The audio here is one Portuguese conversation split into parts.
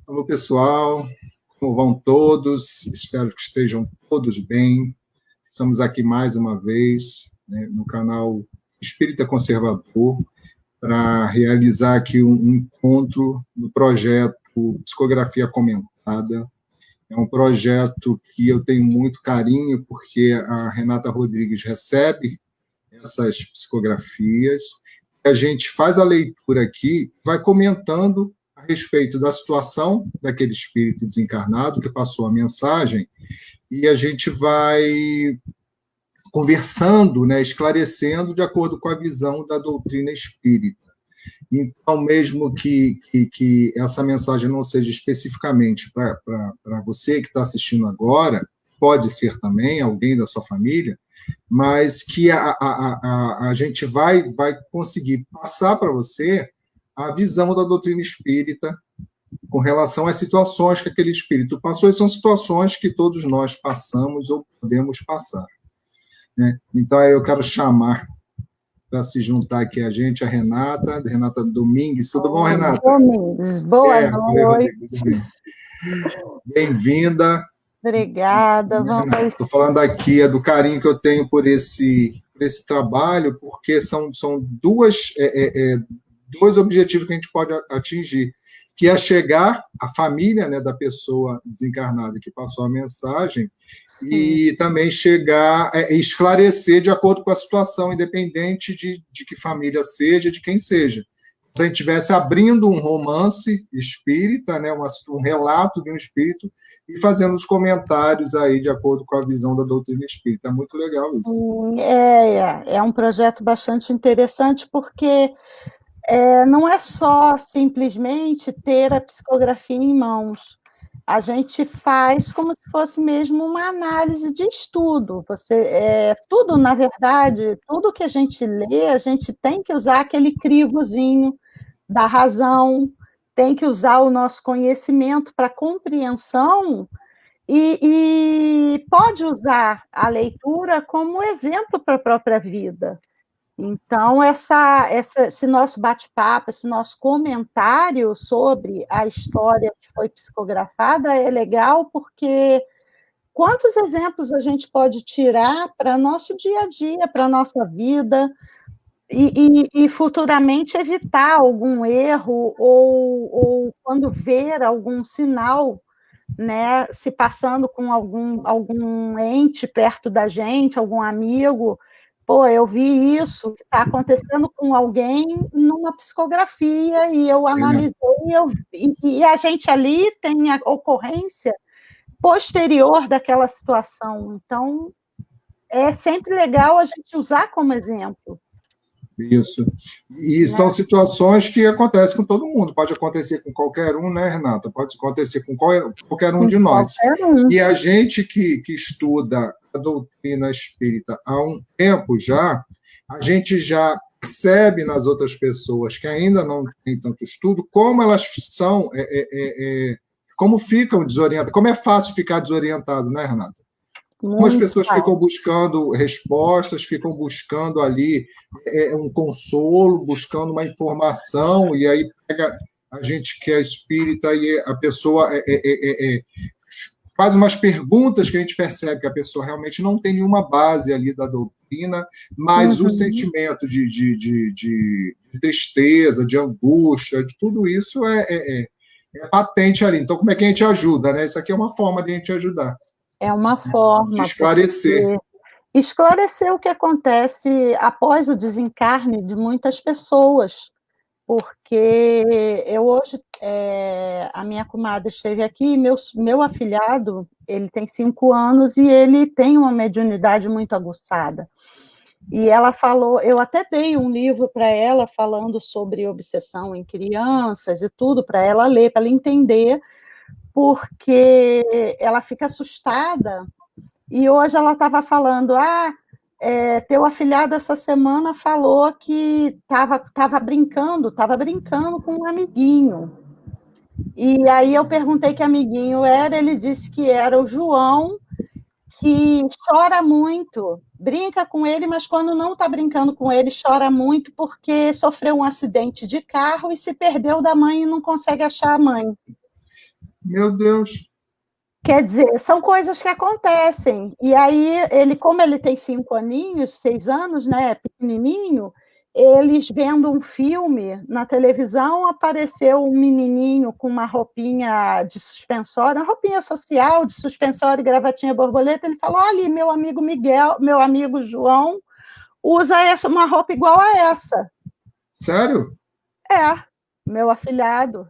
Alô, pessoal, como vão todos? Espero que estejam todos bem. Estamos aqui mais uma vez, né, no canal Espírita Conservador para realizar aqui um encontro do projeto Psicografia Comentada. É um projeto que eu tenho muito carinho, porque a Renata Rodrigues recebe essas psicografias, a gente faz a leitura aqui, vai comentando a respeito da situação daquele espírito desencarnado que passou a mensagem, e a gente vai conversando, né, esclarecendo de acordo com a visão da doutrina espírita. Então, mesmo que essa mensagem não seja especificamente para você que está assistindo agora, pode ser também alguém da sua família, mas que a gente vai conseguir passar para você a visão da doutrina espírita com relação às situações que aquele espírito passou, e são situações que todos nós passamos ou podemos passar, né? Então, eu quero chamar para se juntar aqui a gente, a Renata Domingues. Tudo bom, Renata? Domingues, boa noite. Bem-vinda. Obrigada. Estou falando aqui do carinho que eu tenho por esse trabalho, porque são dois objetivos que a gente pode atingir, que é chegar à família, né, da pessoa desencarnada que passou a mensagem, e também chegar a esclarecer de acordo com a situação, independente de que família seja, de quem seja. Se a gente estivesse abrindo um romance espírita, né, um relato de um espírito, e fazendo os comentários aí de acordo com a visão da doutrina espírita. É muito legal isso. É um projeto bastante interessante, porque não é só simplesmente ter a psicografia em mãos. A gente faz como se fosse mesmo uma análise de estudo. Tudo, na verdade, tudo que a gente lê, a gente tem que usar aquele crivozinho da razão, tem que usar o nosso conhecimento para compreensão e pode usar a leitura como exemplo para a própria vida. Então, esse nosso bate-papo, esse nosso comentário sobre a história que foi psicografada é legal, porque quantos exemplos a gente pode tirar para nosso dia a dia, para a nossa vida, e futuramente evitar algum erro, ou quando ver algum sinal, né, se passando com algum ente perto da gente, algum amigo. Pô, eu vi isso que está acontecendo com alguém numa psicografia, e eu analisei, e a gente ali tem a ocorrência posterior daquela situação. Então, é sempre legal a gente usar como exemplo. Isso. E são situações que acontecem com todo mundo. Pode acontecer com qualquer um, né, Renata? Pode acontecer com qualquer um de nós. E a gente que estuda a doutrina espírita há um tempo já, a gente já percebe nas outras pessoas que ainda não têm tanto estudo, como elas são, como ficam desorientadas, como é fácil ficar desorientado, né, Renata? Como as pessoas ficam buscando respostas, ficam buscando ali um consolo, buscando uma informação, e aí pega a gente que é espírita e a pessoa faz umas perguntas que a gente percebe que a pessoa realmente não tem nenhuma base ali da doutrina, mas o sentimento de tristeza, de angústia, de tudo isso é patente ali. Então, como é que a gente ajuda, né? Isso aqui é uma forma de a gente ajudar. É uma forma de esclarecer. Esclarecer o que acontece após o desencarne de muitas pessoas, porque eu hoje, a minha comadre esteve aqui, meu afilhado, ele tem 5 anos e ele tem uma mediunidade muito aguçada. E ela falou, eu até dei um livro para ela falando sobre obsessão em crianças e tudo, para ela ler, para ela entender, porque ela fica assustada. E hoje ela estava falando, teu afilhado essa semana falou que estava brincando com um amiguinho. E aí eu perguntei que amiguinho era, ele disse que era o João, que chora muito, brinca com ele, mas quando não está brincando com ele, chora muito porque sofreu um acidente de carro e se perdeu da mãe e não consegue achar a mãe. Meu Deus. Quer dizer, são coisas que acontecem. E aí, como ele tem 5 aninhos, 6 anos, né, pequenininho, eles vendo um filme na televisão, apareceu um menininho com uma roupinha de suspensório, uma roupinha social de suspensório e gravatinha borboleta. Ele falou: olha, meu amigo Miguel, meu amigo João, usa uma roupa igual a essa. Sério? É, meu afilhado.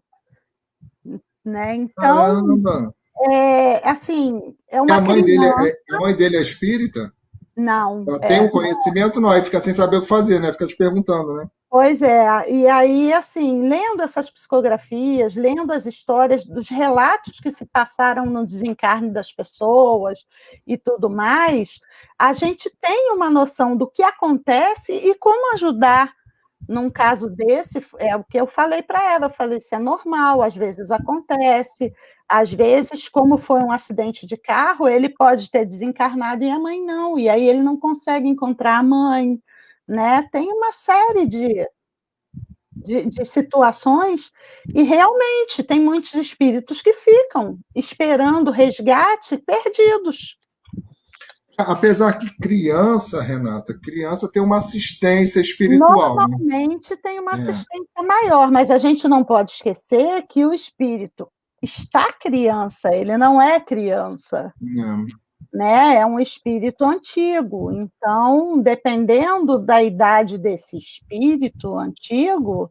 Né? Então, Caramba. assim, é E uma criança. a mãe dele é espírita? Não, Ela tem um conhecimento? Não, aí fica sem saber o que fazer, né? Fica te perguntando, né? pois é, e aí, assim, lendo essas psicografias, lendo as histórias dos relatos que se passaram no desencarne das pessoas e tudo mais, a gente tem uma noção do que acontece e como ajudar. Num caso desse, é o que eu falei para ela, eu falei, isso é normal, às vezes acontece, às vezes, como foi um acidente de carro, ele pode ter desencarnado e a mãe não, e aí ele não consegue encontrar a mãe, né? Tem uma série de situações, e realmente tem muitos espíritos que ficam esperando resgate perdidos. Apesar que criança, Renata, criança tem uma assistência espiritual, né? Normalmente tem uma É, assistência maior, mas a gente não pode esquecer que o espírito está criança, ele não é criança, é. né? É um espírito antigo. Então, dependendo da idade desse espírito antigo,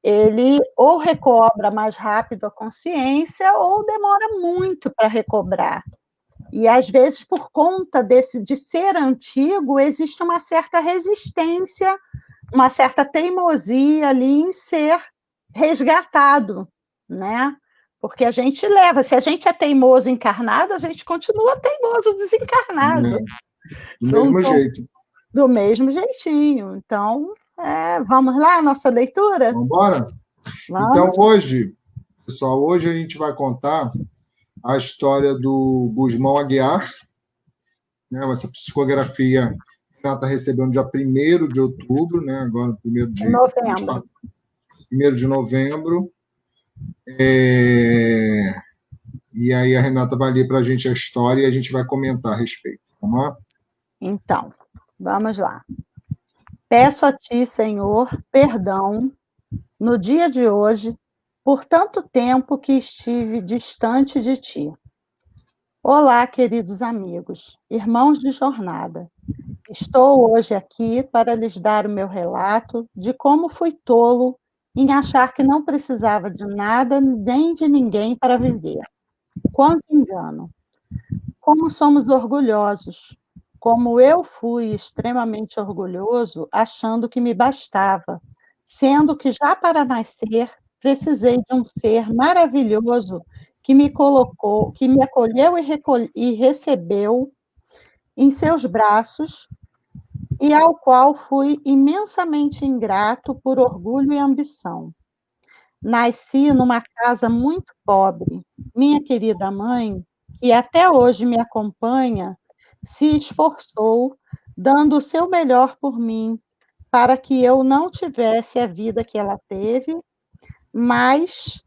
ele ou recobra mais rápido a consciência ou demora muito para recobrar. E às vezes, por conta de ser antigo, existe uma certa resistência, uma certa teimosia ali em ser resgatado, né? Porque a gente leva, se a gente é teimoso encarnado, a gente continua teimoso desencarnado. Do São mesmo jeito. do mesmo jeitinho. Então, vamos lá, nossa leitura? Vamos embora? Então, Vamos. hoje, pessoal, hoje a gente vai contar a história do Gusmão Aguiar, né? Essa psicografia Renata recebeu no dia 1º de outubro, né? Agora, 1º Em novembro. 1º de novembro. E aí a Renata vai ler para a gente a história e a gente vai comentar a respeito. Vamos lá? Então, vamos lá. Peço a ti, Senhor, perdão, no dia de hoje, por tanto tempo que estive distante de ti. Olá, queridos amigos, irmãos de jornada. Estou hoje aqui para lhes dar o meu relato de como fui tolo em achar que não precisava de nada nem de ninguém para viver. Quanto engano! Como somos orgulhosos! Como eu fui extremamente orgulhoso, achando que me bastava, sendo que já para nascer precisei de um ser maravilhoso que me colocou, que me acolheu e recebeu em seus braços e ao qual fui imensamente ingrato por orgulho e ambição. Nasci numa casa muito pobre. Minha querida mãe, que até hoje me acompanha, se esforçou, dando o seu melhor por mim, para que eu não tivesse a vida que ela teve, mas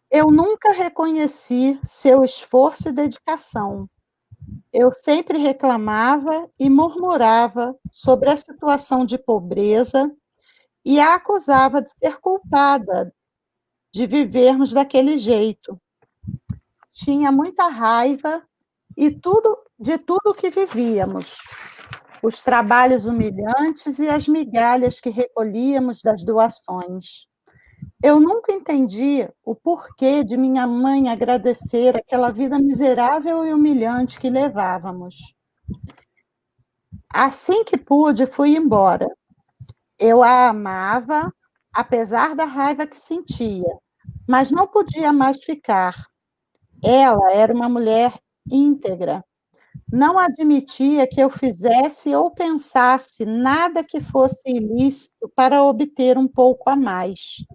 eu nunca reconheci seu esforço e dedicação. Eu sempre reclamava e murmurava sobre a situação de pobreza e a acusava de ser culpada de vivermos daquele jeito. Tinha muita raiva de tudo que vivíamos, os trabalhos humilhantes e as migalhas que recolhíamos das doações. Eu nunca entendi o porquê de minha mãe agradecer aquela vida miserável e humilhante que levávamos. Assim que pude, fui embora. Eu a amava, apesar da raiva que sentia, mas não podia mais ficar. Ela era uma mulher íntegra. Não admitia que eu fizesse ou pensasse nada que fosse ilícito para obter um pouco a mais.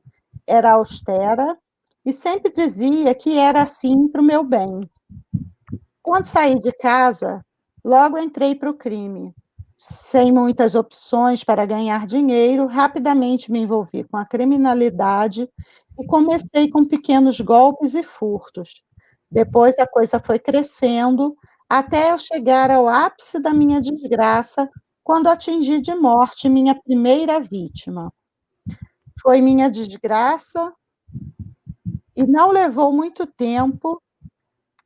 Era austera e sempre dizia que era assim para o meu bem. Quando saí de casa, logo entrei para o crime. Sem muitas opções para ganhar dinheiro, rapidamente me envolvi com a criminalidade e comecei com pequenos golpes e furtos. Depois a coisa foi crescendo, até eu chegar ao ápice da minha desgraça, quando atingi de morte minha primeira vítima. Foi minha desgraça e não levou muito tempo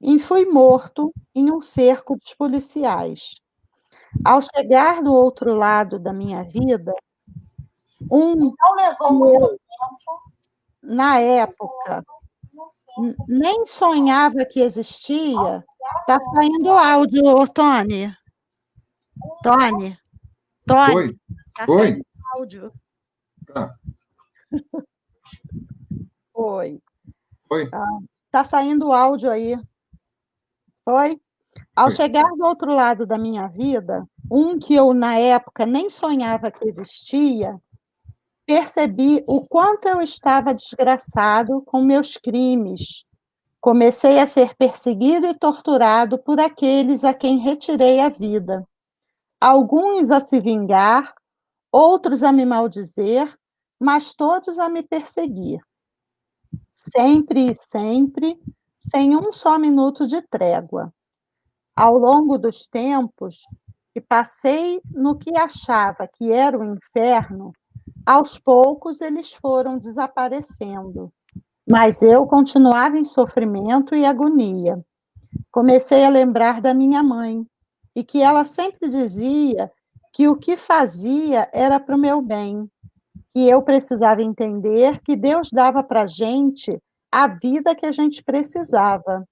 e fui morto em um cerco dos policiais. Ao chegar do outro lado da minha vida, não levou muito tempo. Na época, nem sonhava que existia. Está saindo áudio, Tony. Tony. Oi. Está saindo áudio. Ah. Oi. Oi. Está saindo áudio aí. Foi? Ao chegar do outro lado da minha vida, que eu, na época, nem sonhava que existia, percebi o quanto eu estava desgraçado com meus crimes. Comecei a ser perseguido e torturado por aqueles a quem retirei a vida. Alguns a se vingar, outros a me maldizer, mas todos a me perseguir. Sempre e sempre, sem um só minuto de trégua. Ao longo dos tempos que passei no que achava que era o inferno, aos poucos eles foram desaparecendo, mas eu continuava em sofrimento e agonia. Comecei a lembrar da minha mãe, e que ela sempre dizia que o que fazia era para o meu bem, que eu precisava entender que Deus dava para a gente a vida que a gente precisava.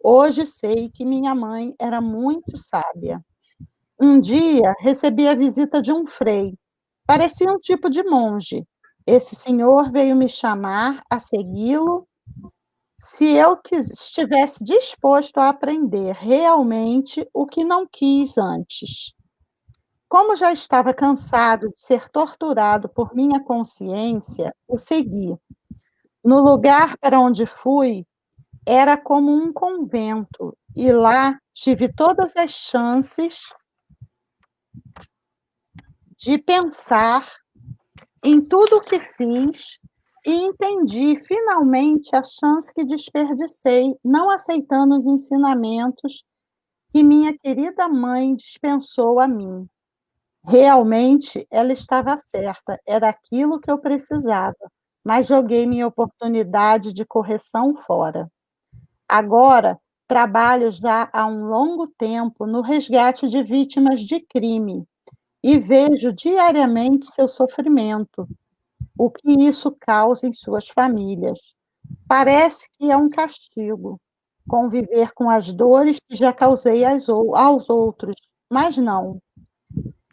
Hoje sei que minha mãe era muito sábia. Um dia recebi a visita de um frei. Parecia um tipo de monge. Esse senhor veio me chamar a segui-lo se eu estivesse disposto a aprender realmente o que não quis antes. Como já estava cansado de ser torturado por minha consciência, o segui. No lugar para onde fui, era como um convento, e lá tive todas as chances de pensar em tudo o que fiz e entendi finalmente a chance que desperdicei não aceitando os ensinamentos que minha querida mãe dispensou a mim. Realmente, ela estava certa, era aquilo que eu precisava, mas joguei minha oportunidade de correção fora. Agora, trabalho já há um longo tempo no resgate de vítimas de crime e vejo diariamente seu sofrimento, o que isso causa em suas famílias. Parece que é um castigo, conviver com as dores que já causei aos outros, mas não.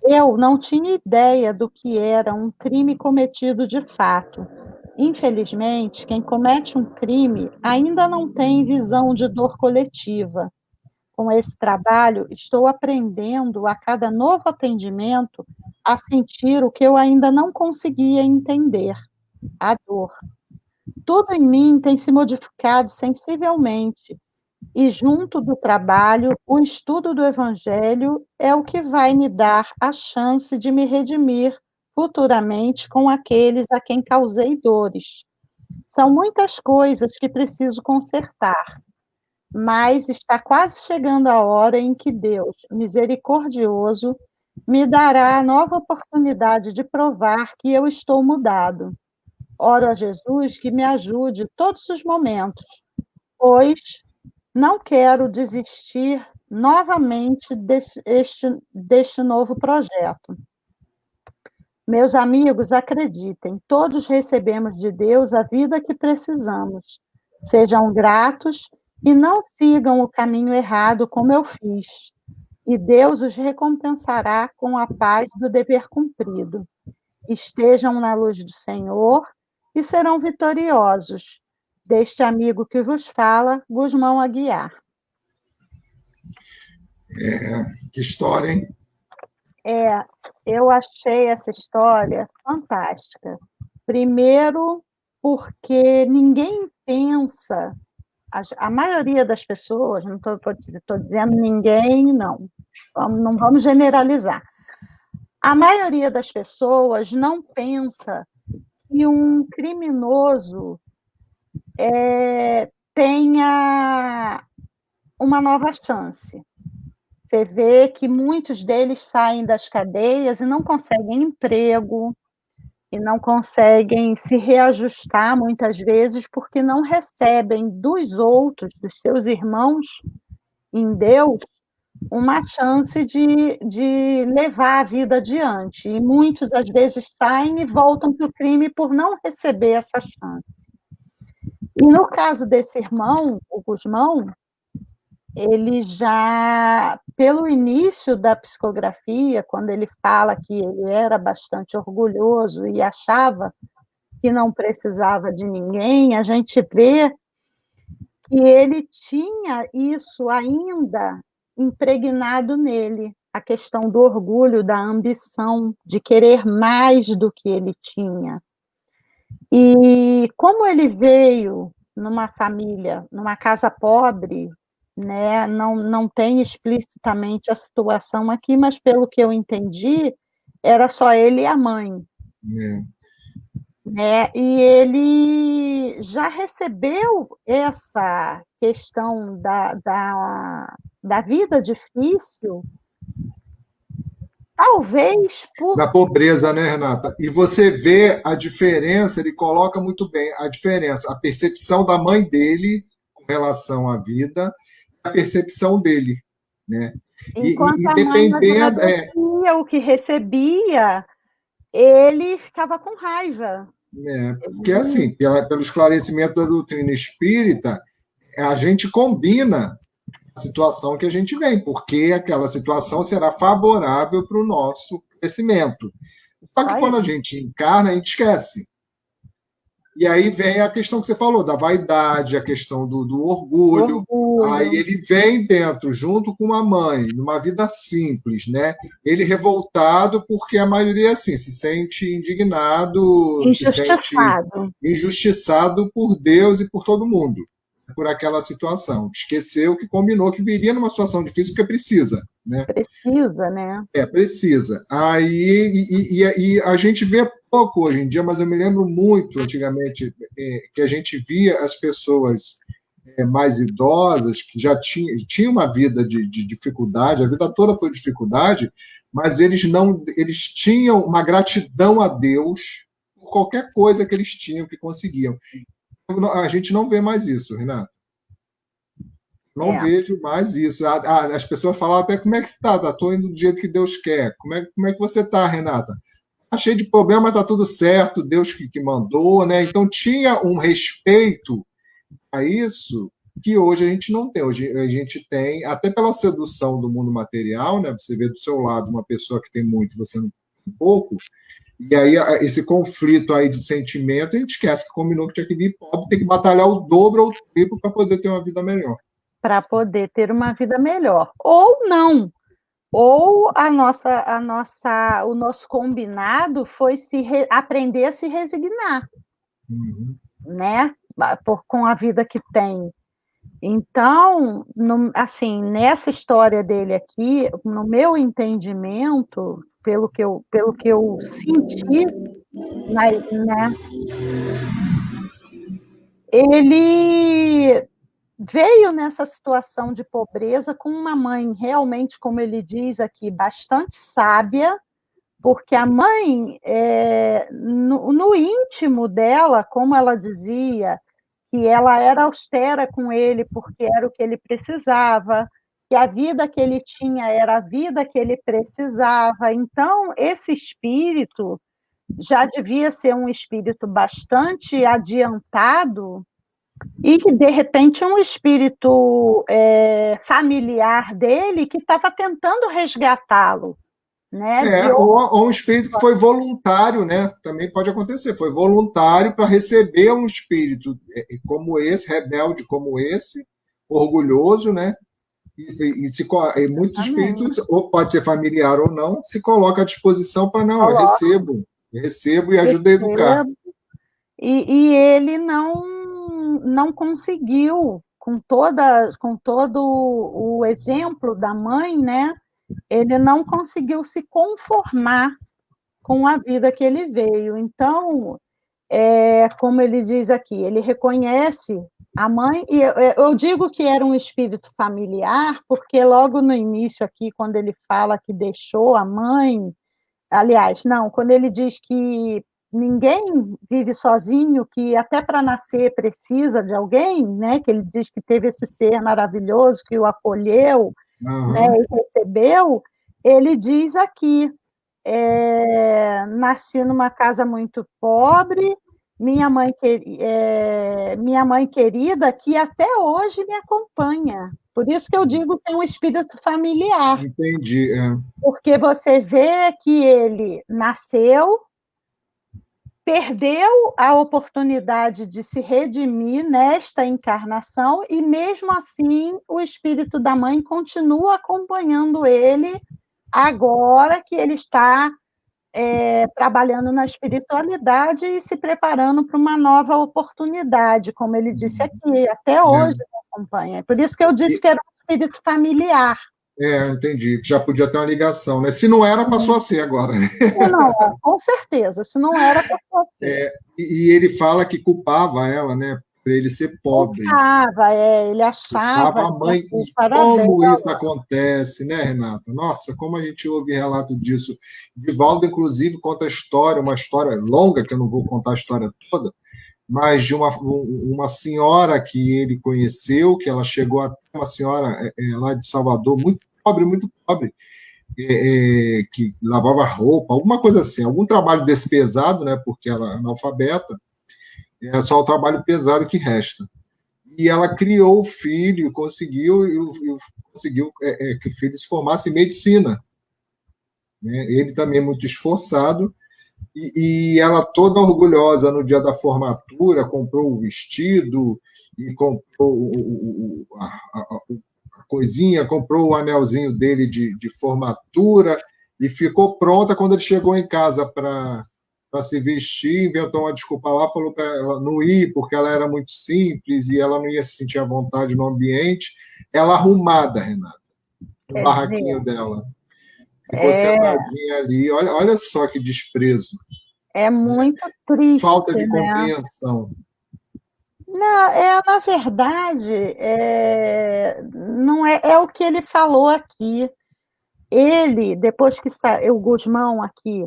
Eu não tinha ideia do que era um crime cometido de fato. Infelizmente, quem comete um crime ainda não tem visão de dor coletiva. Com esse trabalho, estou aprendendo a cada novo atendimento a sentir o que eu ainda não conseguia entender, a dor. Tudo em mim tem se modificado sensivelmente, e junto do trabalho, o estudo do Evangelho é o que vai me dar a chance de me redimir futuramente com aqueles a quem causei dores. São muitas coisas que preciso consertar, mas está quase chegando a hora em que Deus, misericordioso, me dará a nova oportunidade de provar que eu estou mudado. Oro a Jesus que me ajude todos os momentos, pois não quero desistir novamente deste novo projeto. Meus amigos, acreditem, todos recebemos de Deus a vida que precisamos. Sejam gratos e não sigam o caminho errado como eu fiz. E Deus os recompensará com a paz do dever cumprido. Estejam na luz do Senhor e serão vitoriosos. Deste amigo que vos fala, Gusmão Aguiar. Que história, hein? Eu achei essa história fantástica. Primeiro, porque ninguém pensa, a maioria das pessoas, não estou dizendo ninguém, não vamos generalizar. A maioria das pessoas não pensa que um criminoso tenha uma nova chance. Você vê que muitos deles saem das cadeias e não conseguem emprego, e não conseguem se reajustar muitas vezes porque não recebem dos outros, dos seus irmãos em Deus, uma chance de levar a vida adiante. E muitos, às vezes, saem e voltam para o crime por não receber essa chance. E no caso desse irmão, o Gusmão, ele já, pelo início da psicografia, quando ele fala que ele era bastante orgulhoso e achava que não precisava de ninguém, a gente vê que ele tinha isso ainda impregnado nele, a questão do orgulho, da ambição, de querer mais do que ele tinha. E como ele veio numa família, numa casa pobre, né, não tem explicitamente a situação aqui, mas pelo que eu entendi, era só ele e a mãe. Né? E ele já recebeu essa questão da vida difícil, talvez por... Da pobreza, né, Renata? E você vê a diferença, ele coloca muito bem a diferença, a percepção da mãe dele com relação à vida, a percepção dele, né? Enquanto E a mãe dependendo... agradecia o que recebia, ele ficava com raiva. Porque, assim, pelo esclarecimento da doutrina espírita, a gente combina a situação que a gente vem, porque aquela situação será favorável para o nosso crescimento. Só que quando a gente encarna, a gente esquece. E aí vem a questão que você falou, da vaidade, a questão do orgulho. Aí ele vem dentro, junto com a mãe, numa vida simples, né? Ele revoltado porque a maioria, assim, se sente indignado, se sente injustiçado por Deus e por todo mundo, por aquela situação. Esqueceu que combinou que viria numa situação difícil porque precisa, né? Precisa, né? Precisa. Aí, e a gente vê pouco hoje em dia, mas eu me lembro muito antigamente que a gente via as pessoas mais idosas, que já tinham uma vida de dificuldade, a vida toda foi dificuldade, mas eles tinham uma gratidão a Deus por qualquer coisa que eles tinham, que conseguiam. A gente não vê mais isso, Renata. Não vejo mais isso. As pessoas falam até como é que está, estou indo do jeito que Deus quer. Como é que você está, Renata? Está cheio de problema, mas está tudo certo, Deus que mandou, né? Então tinha um respeito a isso que hoje a gente não tem. Hoje a gente tem, até pela sedução do mundo material, né? Você vê do seu lado uma pessoa que tem muito, você não tem pouco, e aí esse conflito aí de sentimento, a gente esquece que combinou que tinha que vir pobre, tem que batalhar o dobro ou o triplo para poder ter uma vida melhor. Para poder ter uma vida melhor. Ou não. Ou o nosso combinado foi aprender a se resignar, né? Com a vida que tem. Então, assim, nessa história dele aqui, no meu entendimento, pelo que eu senti, né? Ele veio nessa situação de pobreza com uma mãe realmente, como ele diz aqui, bastante sábia, porque a mãe, no íntimo dela, como ela dizia, que ela era austera com ele porque era o que ele precisava, que a vida que ele tinha era a vida que ele precisava. Então, esse espírito já devia ser um espírito bastante adiantado e que, de repente, um espírito familiar dele que estava tentando resgatá-lo. Né? Ou um espírito que foi voluntário, né? Também pode acontecer, foi voluntário para receber um espírito como esse, rebelde como esse, orgulhoso, né? E muitos espíritos, ou pode ser familiar ou não, se coloca à disposição para não, eu recebo e ajudo a educar. E ele não conseguiu, com todo o exemplo da mãe, né? Ele não conseguiu se conformar com a vida que ele veio. Então, como ele diz aqui, ele reconhece a mãe, e eu digo que era um espírito familiar, porque logo no início aqui, quando ele fala que deixou a mãe, aliás, não, quando ele diz que ninguém vive sozinho, que até para nascer precisa de alguém, né? Que ele diz que teve esse ser maravilhoso que o acolheu, né? E recebeu. Ele diz aqui: nasci numa casa muito pobre, minha mãe querida, que até hoje me acompanha. Por isso que eu digo que é um espírito familiar. Entendi. Porque você vê que ele nasceu, perdeu a oportunidade de se redimir nesta encarnação e, mesmo assim, o espírito da mãe continua acompanhando ele agora que ele está trabalhando na espiritualidade e se preparando para uma nova oportunidade, como ele disse aqui, até hoje me acompanha. Por isso que eu disse que era um espírito familiar. Entendi. Já podia ter uma ligação, né? Se não era, passou a ser agora. Não, com certeza. Se não era, passou a ser. E ele fala que culpava ela, né? Por ele ser pobre. Culpava, ele achava culpava a mãe. que E como isso acontece, né, Renata? Nossa, como a gente ouve relato disso. Divaldo, inclusive, conta a história, uma história longa, que eu não vou contar a história toda, mas de uma senhora que ele conheceu, que ela chegou a uma senhora lá de Salvador, muito pobre, que lavava roupa, alguma coisa assim, algum trabalho desse pesado, né, porque ela é analfabeta, é só o trabalho pesado que resta. E ela criou o filho, conseguiu que o filho se formasse em medicina. Né? Ele também muito esforçado, e ela toda orgulhosa no dia da formatura, comprou o vestido e comprou a coisinha, comprou o anelzinho dele de formatura e ficou pronta quando ele chegou em casa para se vestir, inventou uma desculpa lá, falou para ela não ir, porque ela era muito simples e ela não ia se sentir à vontade no ambiente. Ela arrumada, Renata, no barraquinho dela. Ficou sentadinha ali. Olha só que desprezo. É muito triste. Falta de compreensão. Não, na verdade, não é o que ele falou aqui. Ele, depois que saiu, o Gusmão aqui,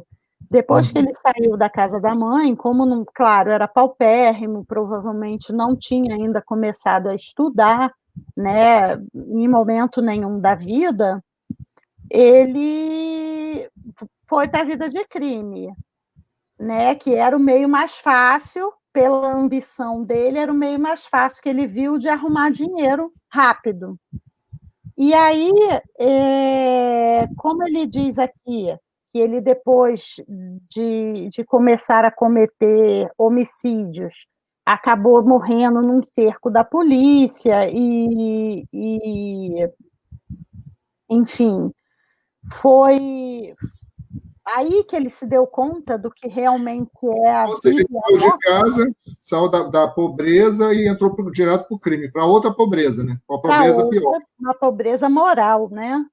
depois que ele saiu da casa da mãe, como, não, claro, era paupérrimo, provavelmente não tinha ainda começado a estudar, né, em momento nenhum da vida, ele foi para a vida de crime, né, que era o meio mais fácil, pela ambição dele, era o meio mais fácil que ele viu de arrumar dinheiro rápido. E aí, como ele diz aqui, que ele, depois de começar a cometer homicídios, acabou morrendo num cerco da polícia enfim, foi aí que ele se deu conta do que realmente é a vida. Ou seja, ele saiu de casa, saiu da pobreza e entrou direto para o crime, para outra pobreza, né? Uma pobreza pior. Uma pobreza moral, né?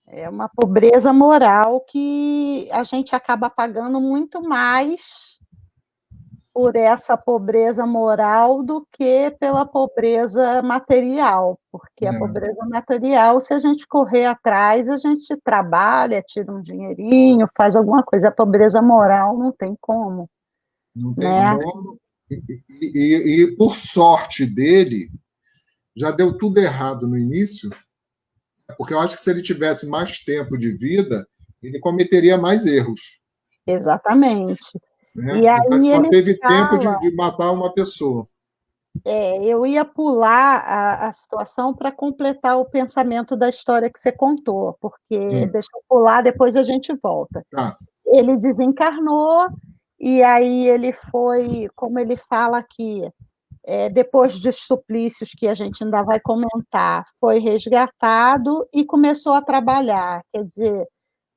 É uma pobreza moral que a gente acaba pagando muito mais por essa pobreza moral do que pela pobreza material, porque a pobreza material, se a gente correr atrás, a gente trabalha, tira um dinheirinho, faz alguma coisa. A pobreza moral não tem como. Não tem como. E por sorte dele, já deu tudo errado no início, porque eu acho que se ele tivesse mais tempo de vida, ele cometeria mais erros. Exatamente. Né? E aí só teve tempo de matar uma pessoa. Eu ia pular a situação para completar o pensamento da história que você contou, porque deixa eu pular, depois a gente volta. Tá. Ele desencarnou, e aí ele foi, como ele fala aqui, depois dos suplícios que a gente ainda vai comentar, foi resgatado e começou a trabalhar. Quer dizer,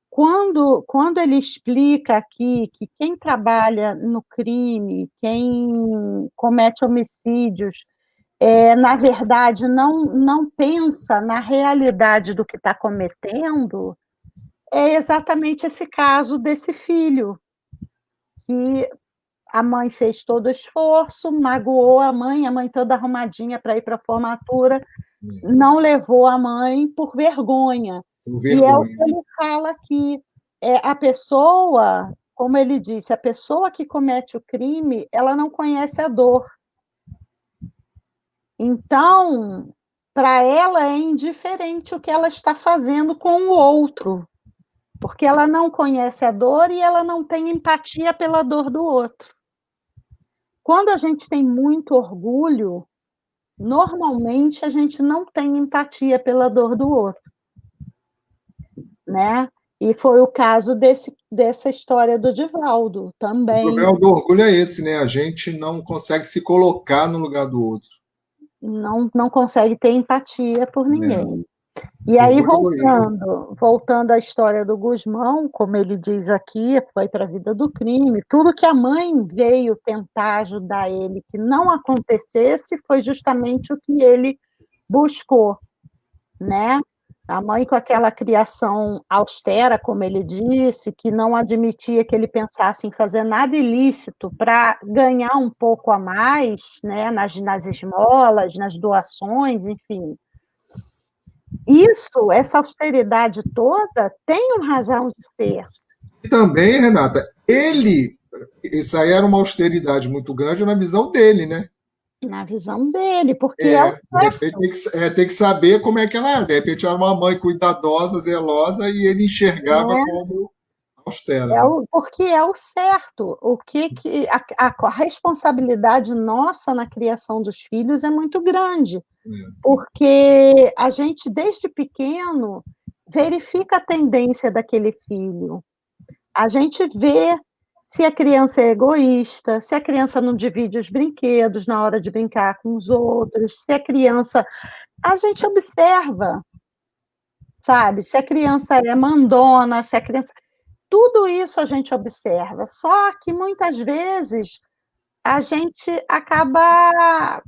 quando ele explica aqui que quem trabalha no crime, quem comete homicídios, na verdade, não pensa na realidade do que está cometendo, é exatamente esse caso desse filho, que a mãe fez todo o esforço, magoou a mãe toda arrumadinha para ir para a formatura, não levou a mãe por vergonha. E é o que ele fala aqui. A pessoa, como ele disse, a pessoa que comete o crime, ela não conhece a dor. Então, para ela é indiferente o que ela está fazendo com o outro, porque ela não conhece a dor e ela não tem empatia pela dor do outro. Quando a gente tem muito orgulho, normalmente a gente não tem empatia pela dor do outro, né? E foi o caso dessa história do Divaldo também. O problema do orgulho é esse, né? A gente não consegue se colocar no lugar do outro. Não consegue ter empatia por ninguém. E aí, voltando à história do Gusmão, como ele diz aqui, foi para a vida do crime, tudo que a mãe veio tentar ajudar ele que não acontecesse foi justamente o que ele buscou, né? A mãe com aquela criação austera, como ele disse, que não admitia que ele pensasse em fazer nada ilícito para ganhar um pouco a mais, né? nas esmolas, nas doações, enfim. Essa austeridade toda tem uma razão de ser. E também, Renata, isso aí era uma austeridade muito grande na visão dele, né? Na visão dele, porque de repente tem que saber como é que ela é. De repente era uma mãe cuidadosa, zelosa, e ele enxergava como austera. Porque é o certo. A responsabilidade nossa na criação dos filhos é muito grande. Porque a gente, desde pequeno, verifica a tendência daquele filho. A gente vê se a criança é egoísta, se a criança não divide os brinquedos na hora de brincar com os outros, se a criança... A gente observa, sabe? Se a criança é mandona, se a criança... Tudo isso a gente observa, só que muitas vezes a gente acaba,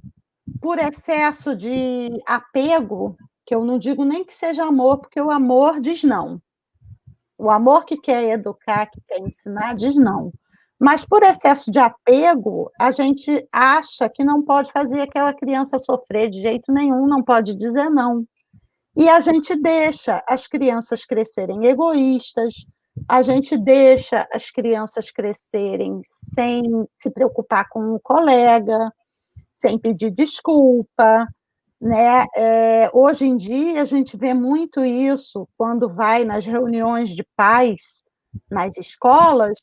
por excesso de apego, que eu não digo nem que seja amor, porque o amor diz não. O amor que quer educar, que quer ensinar, diz não. Mas por excesso de apego, a gente acha que não pode fazer aquela criança sofrer de jeito nenhum, não pode dizer não. E a gente deixa as crianças crescerem egoístas, a gente deixa as crianças crescerem sem se preocupar com o colega, sem pedir desculpa, né? Hoje em dia, a gente vê muito isso quando vai nas reuniões de pais, nas escolas,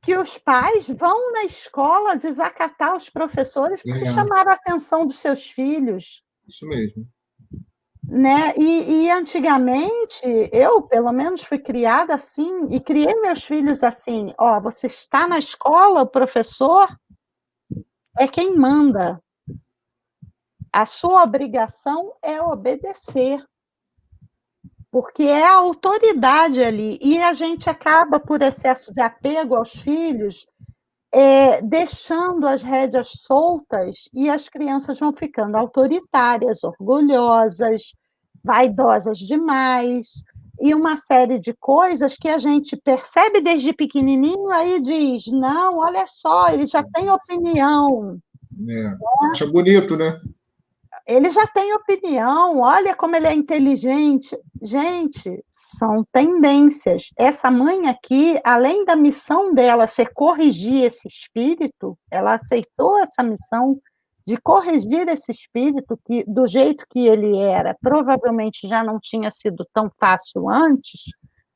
que os pais vão na escola desacatar os professores porque chamaram a atenção dos seus filhos. Isso mesmo. Né? E antigamente, eu, pelo menos, fui criada assim, e criei meus filhos assim, você está na escola, o professor é quem manda. A sua obrigação é obedecer, porque é a autoridade ali, e a gente acaba, por excesso de apego aos filhos, deixando as rédeas soltas, e as crianças vão ficando autoritárias, orgulhosas, vaidosas demais, e uma série de coisas que a gente percebe desde pequenininho, aí diz, não, olha só, ele já tem opinião. Acha bonito, né? Ele já tem opinião, olha como ele é inteligente. Gente, são tendências. Essa mãe aqui, além da missão dela ser corrigir esse espírito, ela aceitou essa missão de corrigir esse espírito, que do jeito que ele era, provavelmente já não tinha sido tão fácil antes,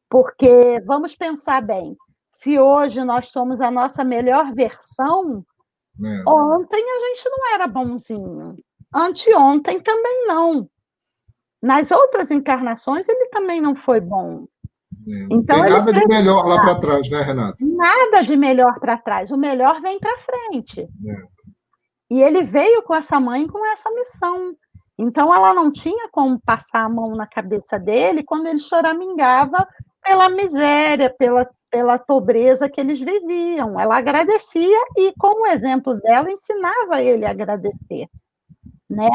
porque, vamos pensar bem, se hoje nós somos a nossa melhor versão, ontem a gente não era bonzinho. Anteontem também não. Nas outras encarnações, ele também não foi bom. Então, não tem nada de melhor lá para trás, né, Renata? Nada de melhor para trás. O melhor vem para frente. E ele veio com essa mãe com essa missão. Então, ela não tinha como passar a mão na cabeça dele quando ele choramingava pela miséria, pela pobreza que eles viviam. Ela agradecia e, com o exemplo dela, ensinava ele a agradecer. Né?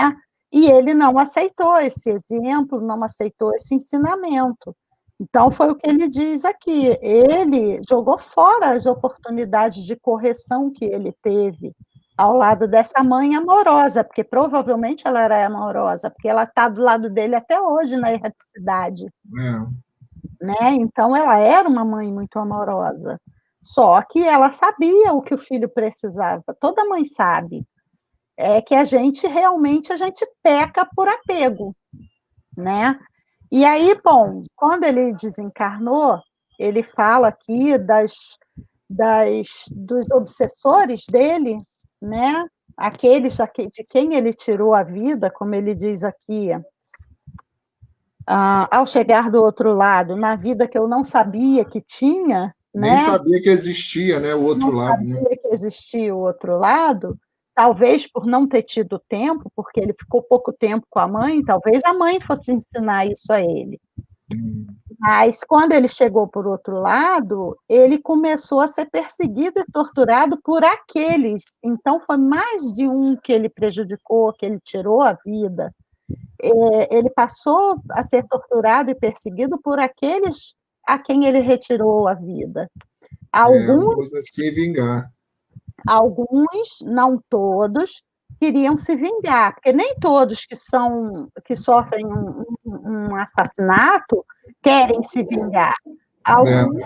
E ele não aceitou esse exemplo, não aceitou esse ensinamento. Então, foi o que ele diz aqui. Ele jogou fora as oportunidades de correção que ele teve ao lado dessa mãe amorosa, porque provavelmente ela era amorosa, porque ela está do lado dele até hoje na erraticidade. Né? Então, ela era uma mãe muito amorosa. Só que ela sabia o que o filho precisava. Toda mãe sabe. É que a gente realmente peca por apego, né? E aí, bom, quando ele desencarnou, ele fala aqui dos obsessores dele, né? Aqueles de quem ele tirou a vida, como ele diz aqui, ao chegar do outro lado, na vida que eu não sabia que tinha, nem né? sabia que existia, né, o outro não lado. Sabia né? que existia o outro lado, talvez por não ter tido tempo, porque ele ficou pouco tempo com a mãe, talvez a mãe fosse ensinar isso a ele. Mas quando ele chegou por outro lado, ele começou a ser perseguido e torturado por aqueles. Então, foi mais de um que ele prejudicou, que ele tirou a vida. Ele passou a ser torturado e perseguido por aqueles a quem ele retirou a vida. Alguns a se vingar. Alguns, não todos, queriam se vingar, porque nem todos que sofrem um assassinato querem se vingar. Alguns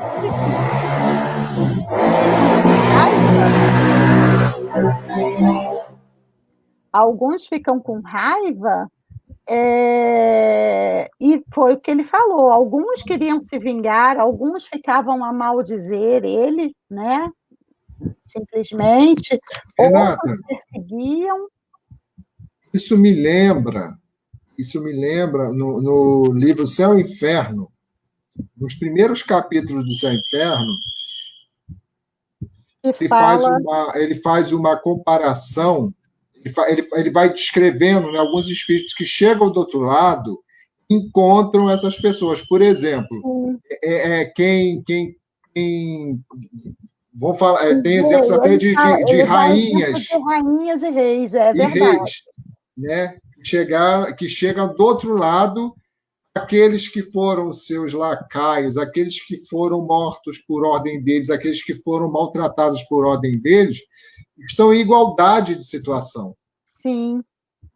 alguns ficam com raiva, e foi o que ele falou. Alguns queriam se vingar, alguns ficavam a maldizer ele, né? Simplesmente, Renata, outros perseguiam. Isso me lembra no livro Céu e Inferno, nos primeiros capítulos do Céu e Inferno, ele faz uma comparação, ele vai descrevendo, né, alguns espíritos que chegam do outro lado encontram essas pessoas. Por exemplo, quem vão falar, tem exemplos até de rainhas. De rainhas e reis, é verdade. Reis, né? Que chegam do outro lado, aqueles que foram seus lacaios, aqueles que foram mortos por ordem deles, aqueles que foram maltratados por ordem deles, estão em igualdade de situação. Sim.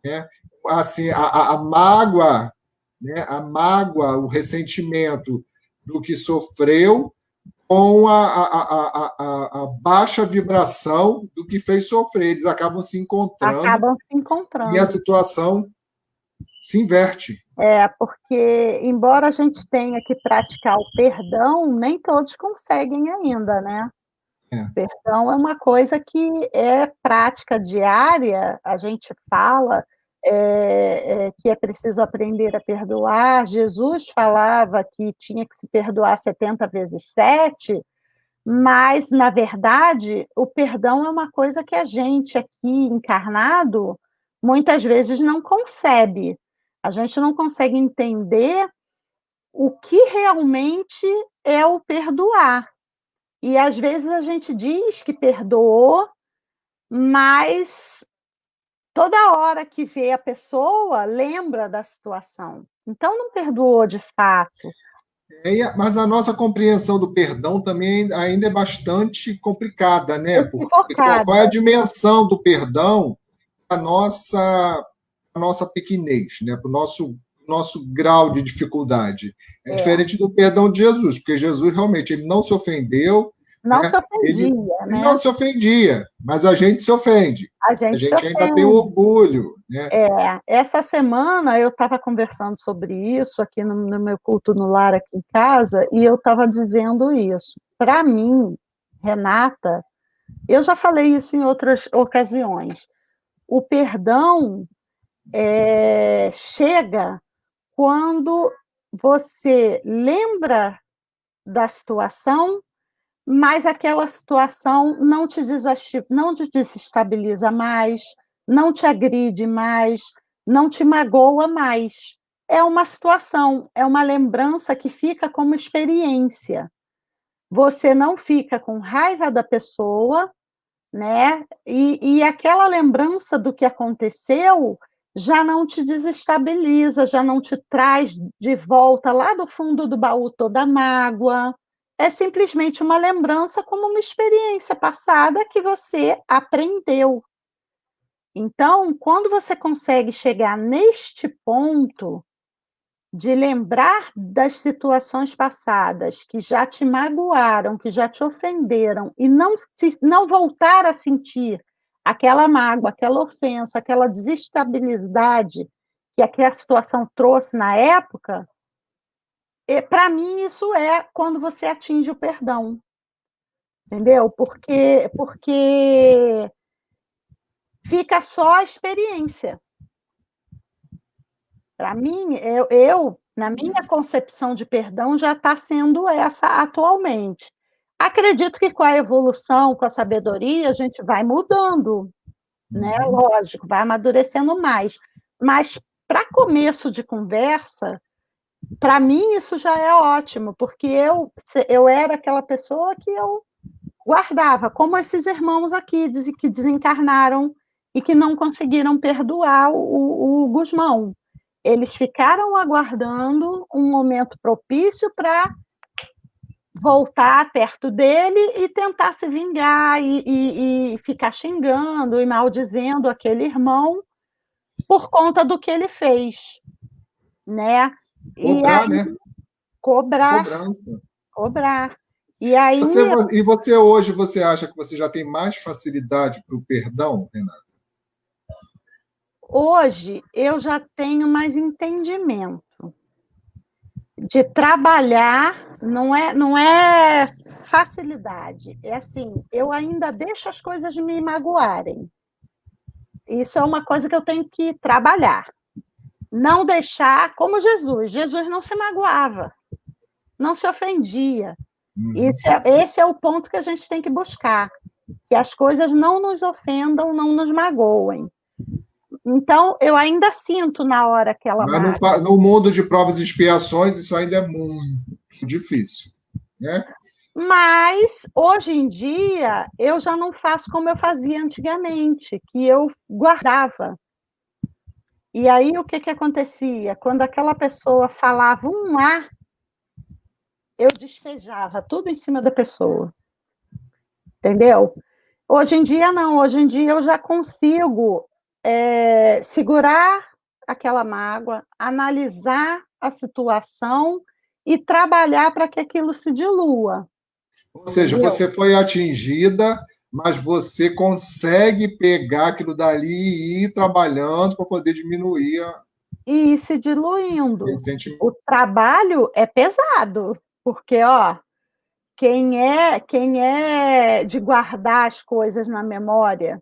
Né? Assim, a mágoa, né? A mágoa, o ressentimento do que sofreu com a baixa vibração do que fez sofrer. Eles acabam se encontrando. E a situação se inverte. Porque, embora a gente tenha que praticar o perdão, nem todos conseguem ainda, né? Perdão é uma coisa que é prática diária, a gente fala que é preciso aprender a perdoar. Jesus falava que tinha que se perdoar 70 vezes 7, mas, na verdade, o perdão é uma coisa que a gente aqui, encarnado, muitas vezes não concebe. A gente não consegue entender o que realmente é o perdoar. E, às vezes, a gente diz que perdoou, mas toda hora que vê a pessoa, lembra da situação. Então, não perdoou de fato. Mas a nossa compreensão do perdão também ainda é bastante complicada, né? Porque qual é a dimensão do perdão para a nossa pequenez, né? Para o nosso grau de dificuldade. É diferente do perdão de Jesus, porque Jesus realmente ele não se ofendeu. Não se ofendia, ele não se ofendia, mas a gente se ofende. A gente ainda tem orgulho. Né? Essa semana eu estava conversando sobre isso aqui no meu culto no lar aqui em casa, e eu estava dizendo isso. Para mim, Renata, eu já falei isso em outras ocasiões, o perdão chega quando você lembra da situação, mas aquela situação não te desestabiliza mais, não te agride mais, não te magoa mais. É uma situação, é uma lembrança que fica como experiência. Você não fica com raiva da pessoa, né? E aquela lembrança do que aconteceu, já não te desestabiliza, já não te traz de volta lá do fundo do baú toda a mágoa. É simplesmente uma lembrança como uma experiência passada que você aprendeu. Então, quando você consegue chegar neste ponto de lembrar das situações passadas que já te magoaram, que já te ofenderam, e não voltar a sentir aquela mágoa, aquela ofensa, aquela desestabilidade que aquela situação trouxe na época, para mim isso é quando você atinge o perdão, entendeu? Porque fica só a experiência. Para mim, na minha concepção de perdão, já está sendo essa atualmente. Acredito que com a evolução, com a sabedoria, a gente vai mudando, né? Lógico, vai amadurecendo mais. Mas para começo de conversa, para mim isso já é ótimo, porque eu era aquela pessoa que eu guardava, como esses irmãos aqui que desencarnaram e que não conseguiram perdoar o Gusmão. Eles ficaram aguardando um momento propício para voltar perto dele e tentar se vingar e ficar xingando e maldizendo aquele irmão por conta do que ele fez, né? Cobrar, aí, né? Cobrança. Cobrar. E aí. E você hoje, você acha que você já tem mais facilidade para o perdão, Renata? Hoje eu já tenho mais entendimento de trabalhar, não é facilidade, é assim, eu ainda deixo as coisas me magoarem. Isso é uma coisa que eu tenho que trabalhar. Não deixar, como Jesus. Jesus não se magoava, não se ofendia. Esse é o ponto que a gente tem que buscar, que as coisas não nos ofendam, não nos magoem. Então, eu ainda sinto na hora que ela Mas no mundo de provas e expiações, isso ainda é muito difícil, né? Mas, hoje em dia, eu já não faço como eu fazia antigamente, que eu guardava. E aí, o que acontecia? Quando aquela pessoa falava um A, eu despejava tudo em cima da pessoa. Entendeu? Hoje em dia, não. Hoje em dia, eu já consigo segurar aquela mágoa, analisar a situação e trabalhar para que aquilo se dilua. Ou seja, entendeu? Você foi atingida, mas você consegue pegar aquilo dali e ir trabalhando para poder diminuir e ir se diluindo. O trabalho é pesado, porque quem é de guardar as coisas na memória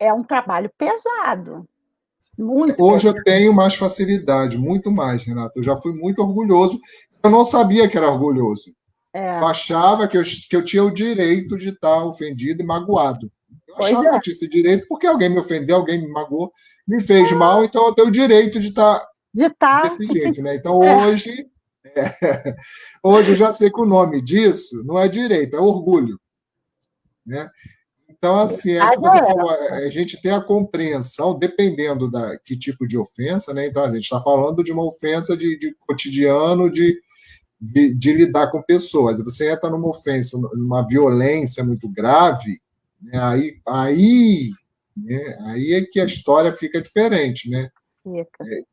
é um trabalho pesado. Muito Hoje pesado. Eu tenho mais facilidade, muito mais, Renata. Eu já fui muito orgulhoso. Eu não sabia que era orgulhoso. Eu achava que eu tinha o direito de estar ofendido e magoado. Eu achava que eu tinha esse direito porque alguém me ofendeu, alguém me magoou, me fez mal, então eu tenho o direito de estar desse jeito, né? Então hoje eu já sei que o nome disso não é direito, é orgulho, né? Então, assim, é o que você falou, a gente tem a compreensão, dependendo da que tipo de ofensa, né? Então, a gente está falando de uma ofensa de cotidiano, de lidar com pessoas. Você entra numa ofensa, numa violência muito grave, né? Aí é que a história fica diferente, né?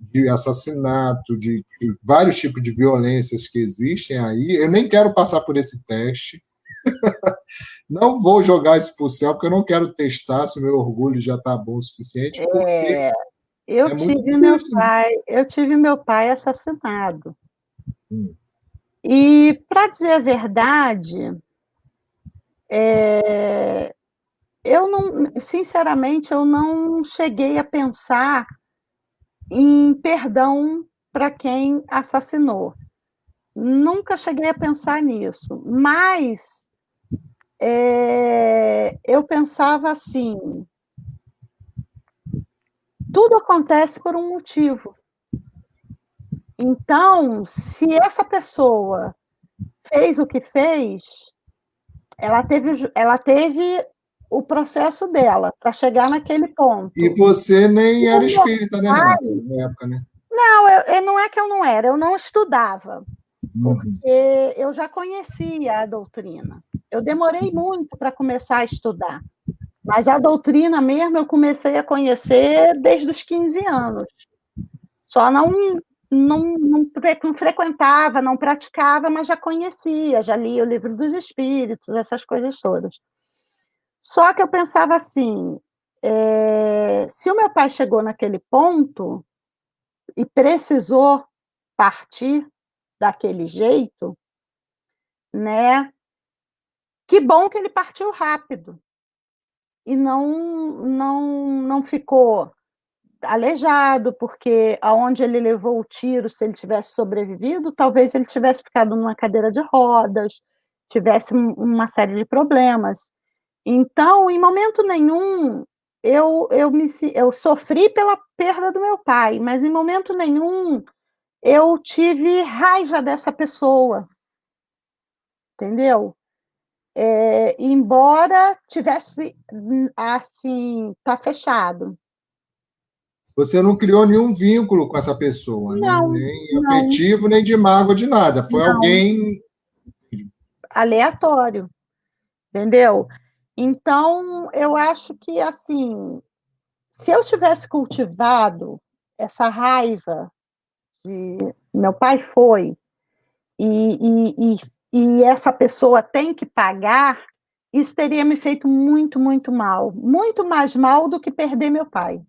De assassinato, de vários tipos de violências que existem aí. Eu nem quero passar por esse teste. Não vou jogar isso para o céu, porque eu não quero testar se o meu orgulho já está bom o suficiente. Eu tive meu pai assassinado. E, para dizer a verdade, sinceramente, eu não cheguei a pensar em perdão para quem assassinou. Nunca cheguei a pensar nisso, mas eu pensava assim, tudo acontece por um motivo. Então, se essa pessoa fez o que fez, ela teve o processo dela para chegar naquele ponto. E você nem era espírita, né, Renata, na época, né? Não, não é que eu não era, eu não estudava, porque eu já conhecia a doutrina. Eu demorei muito para começar a estudar, mas a doutrina mesmo eu comecei a conhecer desde os 15 anos. Só não frequentava, não praticava, mas já conhecia, já lia o Livro dos Espíritos, essas coisas todas. Só que eu pensava assim, se o meu pai chegou naquele ponto e precisou partir daquele jeito, né? Que bom que ele partiu rápido e não ficou aleijado, porque aonde ele levou o tiro, se ele tivesse sobrevivido, talvez ele tivesse ficado numa cadeira de rodas, tivesse uma série de problemas. Então, em momento nenhum, eu sofri pela perda do meu pai, mas em momento nenhum eu tive raiva dessa pessoa, entendeu? Embora tivesse, assim, tá fechado. Você não criou nenhum vínculo com essa pessoa, né? Não, Nem não, afetivo, nem de mágoa, de nada. Foi não. alguém Aleatório, entendeu? Então, eu acho que, assim, se eu tivesse cultivado essa raiva de meu pai foi, e essa pessoa tem que pagar, isso teria me feito muito, muito mal. Muito mais mal do que perder meu pai.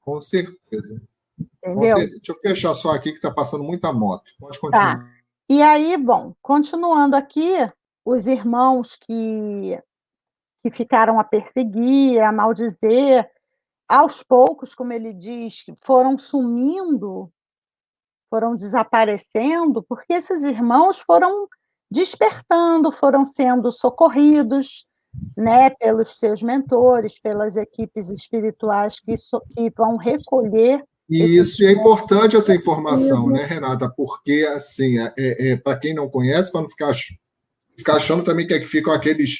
com certeza. Entendeu? Deixa eu fechar só aqui que está passando muita moto. Pode Tá. continuar. E aí, bom, continuando aqui, os irmãos que ficaram a perseguir, a maldizer, aos poucos, como ele diz, foram sumindo, foram desaparecendo, porque esses irmãos foram despertando, foram sendo socorridos, né, pelos seus mentores, pelas equipes espirituais que vão recolher E esses isso é importante essa informação, irmãos. né, Renata? Porque, assim, para quem não conhece, para não ficar achando também que ficam aqueles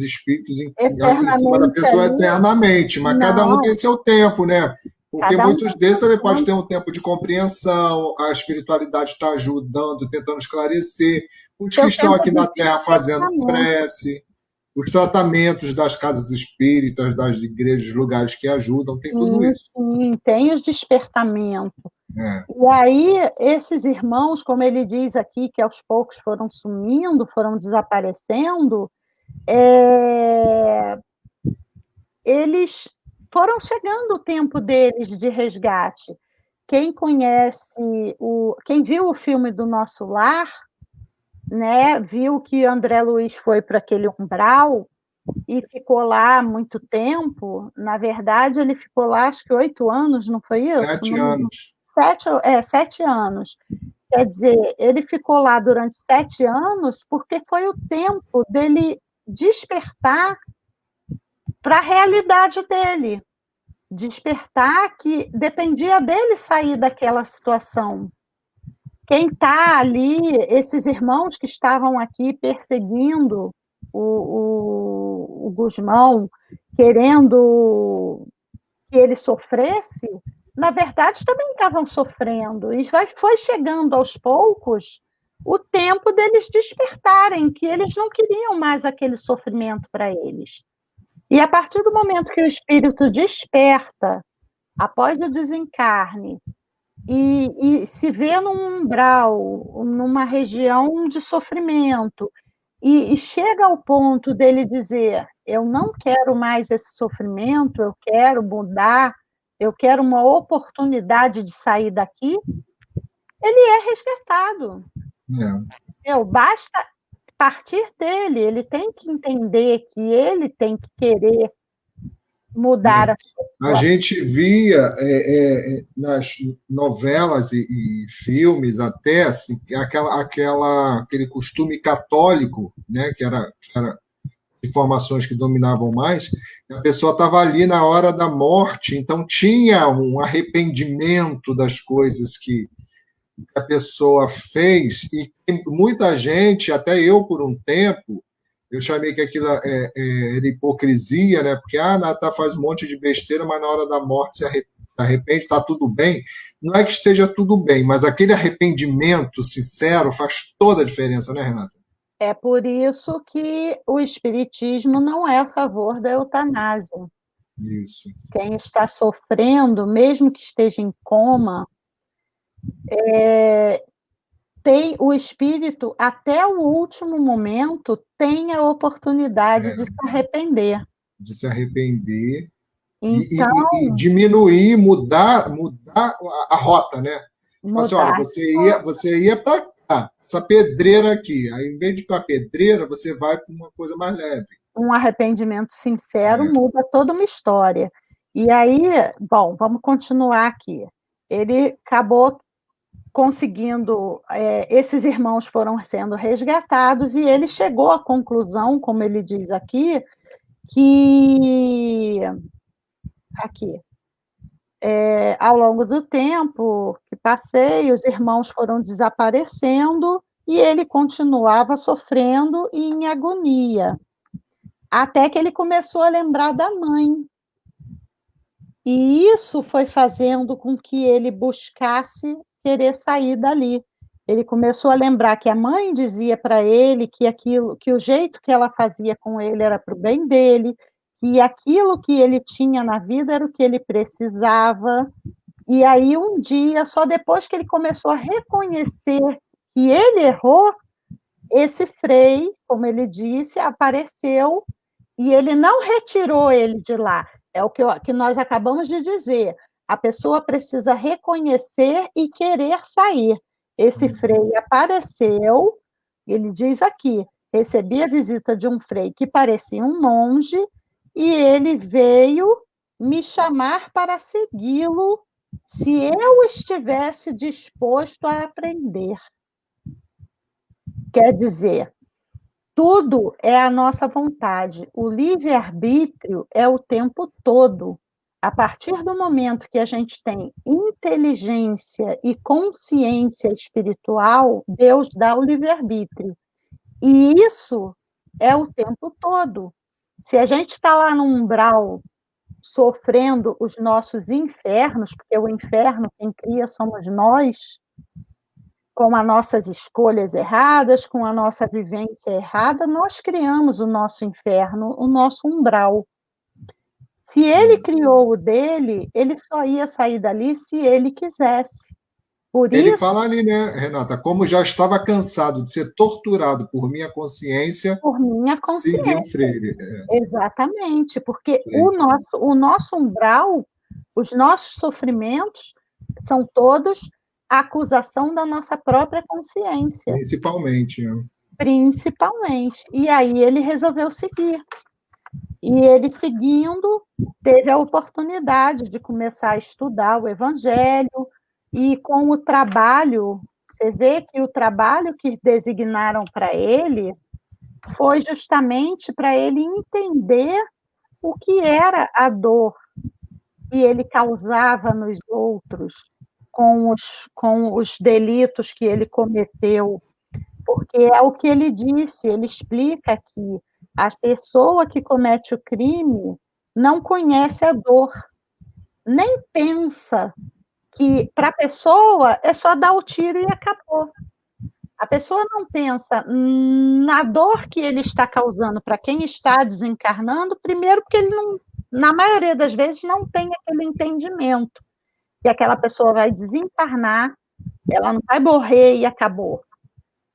espíritos em cima da Eternamente pessoa ali. eternamente, mas cada um tem Não, seu tempo, né? Porque cada um muitos tem deles seu também podem ter tempo. um tempo de compreensão, a espiritualidade está ajudando, tentando esclarecer, os que Seu estão tempo aqui de na Terra fazendo despertamento. prece, os tratamentos das casas espíritas, das igrejas, lugares que ajudam, tem tudo Sim, isso. sim, tem os despertamentos. É. E aí, esses irmãos, como ele diz aqui, que aos poucos foram sumindo, foram desaparecendo, eles foram chegando o tempo deles de resgate. Quem conhece, quem viu o filme do Nosso Lar, né, viu que André Luiz foi para aquele umbral e ficou lá muito tempo. Na verdade, ele ficou lá, acho que 8 anos, não foi isso? 7 anos. 7 anos. Quer dizer, ele ficou lá durante 7 anos porque foi o tempo dele despertar para a realidade dele. Despertar que dependia dele sair daquela situação. Quem está ali, esses irmãos que estavam aqui perseguindo o Gusmão, querendo que ele sofresse, na verdade também estavam sofrendo. E foi chegando aos poucos o tempo deles despertarem, que eles não queriam mais aquele sofrimento para eles. E a partir do momento que o espírito desperta, após o desencarne, e se vê num umbral, numa região de sofrimento, e chega ao ponto dele dizer: eu não quero mais esse sofrimento, eu quero mudar, eu quero uma oportunidade de sair daqui, ele é resgatado. Basta partir dele, ele tem que entender que ele tem que querer mudar a sua A situação. gente via nas novelas e filmes até assim, aquele costume católico, né, que era informações que dominavam mais, a pessoa estava ali na hora da morte, então tinha um arrependimento das coisas que a pessoa fez, e muita gente, até eu por um tempo, Eu chamei que aquilo era hipocrisia, né? Porque Natan faz um monte de besteira, mas na hora da morte se arrepende, está tudo bem. Não é que esteja tudo bem, mas aquele arrependimento sincero faz toda a diferença, né, Renata? É por isso que o espiritismo não é a favor da eutanásia. Isso. Quem está sofrendo, mesmo que esteja em coma, tem o espírito, até o último momento, tem a oportunidade de se arrepender. De se arrepender então, e diminuir, mudar a rota, né? Tipo assim, olha, você ia para cá, essa pedreira aqui. Aí, em vez de ir para a pedreira, você vai para uma coisa mais leve. Um arrependimento sincero muda toda uma história. E aí, bom, vamos continuar aqui. Ele acabou conseguindo, esses irmãos foram sendo resgatados e ele chegou à conclusão, como ele diz aqui, que ao longo do tempo que passei, os irmãos foram desaparecendo e ele continuava sofrendo e em agonia, até que ele começou a lembrar da mãe. E isso foi fazendo com que ele buscasse querer sair dali. Ele começou a lembrar que a mãe dizia para ele que o jeito que ela fazia com ele era para o bem dele, que aquilo que ele tinha na vida era o que ele precisava. E aí, um dia, só depois que ele começou a reconhecer que ele errou, esse Frei, como ele disse, apareceu e ele não retirou ele de lá. É o que nós acabamos de dizer. A pessoa precisa reconhecer e querer sair. Esse Frei apareceu, ele diz aqui, recebi a visita de um Frei que parecia um monge e ele veio me chamar para segui-lo se eu estivesse disposto a aprender. Quer dizer, tudo é a nossa vontade. O livre-arbítrio é o tempo todo. A partir do momento que a gente tem inteligência e consciência espiritual, Deus dá o livre-arbítrio. E isso é o tempo todo. Se a gente está lá no umbral sofrendo os nossos infernos, porque o inferno quem cria somos nós, com as nossas escolhas erradas, com a nossa vivência errada, nós criamos o nosso inferno, o nosso umbral. Se ele criou o dele, ele só ia sair dali se ele quisesse. Por ele isso, fala ali, né, Renata, como já estava cansado de ser torturado por minha consciência, segui o Freire. Exatamente, porque o nosso umbral, os nossos sofrimentos são todos a acusação da nossa própria consciência. Principalmente. Né? Principalmente. E aí ele resolveu seguir. E ele, seguindo, teve a oportunidade de começar a estudar o Evangelho, e com o trabalho, você vê que o trabalho que designaram para ele foi justamente para ele entender o que era a dor que ele causava nos outros com os delitos que ele cometeu, porque é o que ele disse, ele explica aqui, a pessoa que comete o crime não conhece a dor, nem pensa que para a pessoa é só dar o tiro e acabou. A pessoa não pensa na dor que ele está causando para quem está desencarnando, primeiro porque ele não, na maioria das vezes, não tem aquele entendimento que aquela pessoa vai desencarnar, ela não vai morrer e acabou.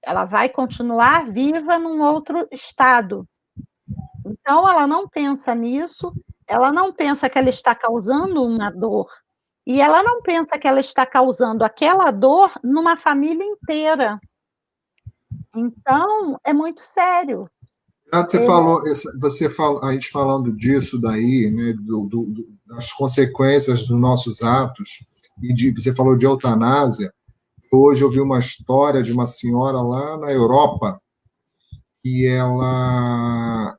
Ela vai continuar viva num outro estado. Então, ela não pensa nisso, ela não pensa que ela está causando uma dor, e ela não pensa que ela está causando aquela dor numa família inteira. Então, é muito sério. Você falou, a gente falando disso daí, né, das consequências dos nossos atos, você falou de eutanásia. Hoje eu vi uma história de uma senhora lá na Europa e ela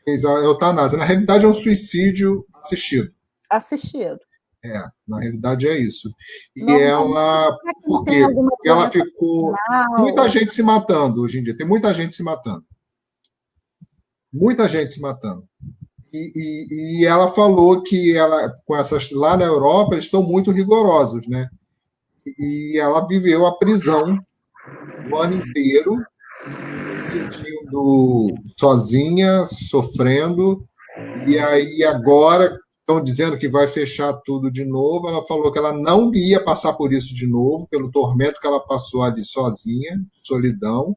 fez a eutanásia. Na realidade, é um suicídio assistido. Assistido. Na realidade é isso. E ela, por quê? Porque ela ficou... Muita gente se matando hoje em dia, tem muita gente se matando. muita gente se matando. E ela falou que ela, com essas lá na Europa, eles estão muito rigorosos, né? E ela viveu a prisão o ano inteiro, se sentindo sozinha, sofrendo, e aí agora estão dizendo que vai fechar tudo de novo. Ela falou que ela não ia passar por isso de novo, pelo tormento que ela passou ali sozinha, solidão.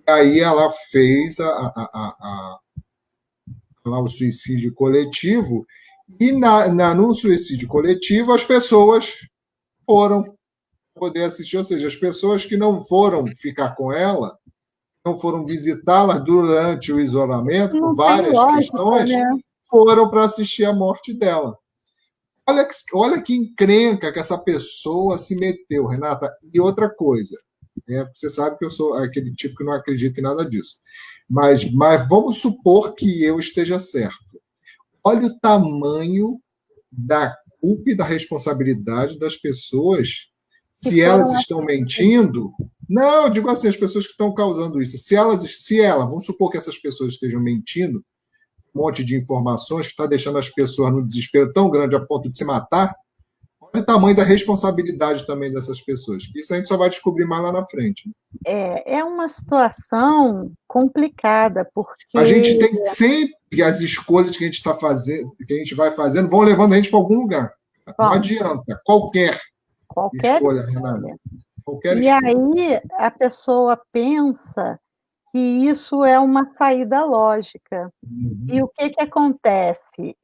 E aí ela fez lá o suicídio coletivo, e no suicídio coletivo as pessoas foram poder assistir, ou seja, as pessoas que não foram ficar com ela, não foram visitá-la durante o isolamento, por Não tem várias lógica, questões, né? foram para assistir a morte dela. Olha que encrenca que essa pessoa se meteu, Renata. E outra coisa, você sabe que eu sou aquele tipo que não acredita em nada disso. Mas vamos supor que eu esteja certo. Olha o tamanho da culpa e da responsabilidade das pessoas. Que Se elas foram estão mentindo, não, eu digo assim, as pessoas que estão causando isso, vamos supor que essas pessoas estejam mentindo, um monte de informações que está deixando as pessoas no desespero tão grande a ponto de se matar, olha o tamanho da responsabilidade também dessas pessoas. Isso a gente só vai descobrir mais lá na frente. é uma situação complicada, A porque gente tem sempre as escolhas que a gente está fazendo, que a gente vai fazendo, vão levando a gente para algum lugar. Não bom, adianta. Qualquer qualquer escolha, Renata. escolha. Qualquer E escolha. aí a pessoa pensa que isso é uma saída lógica. Uhum. E o que que acontece?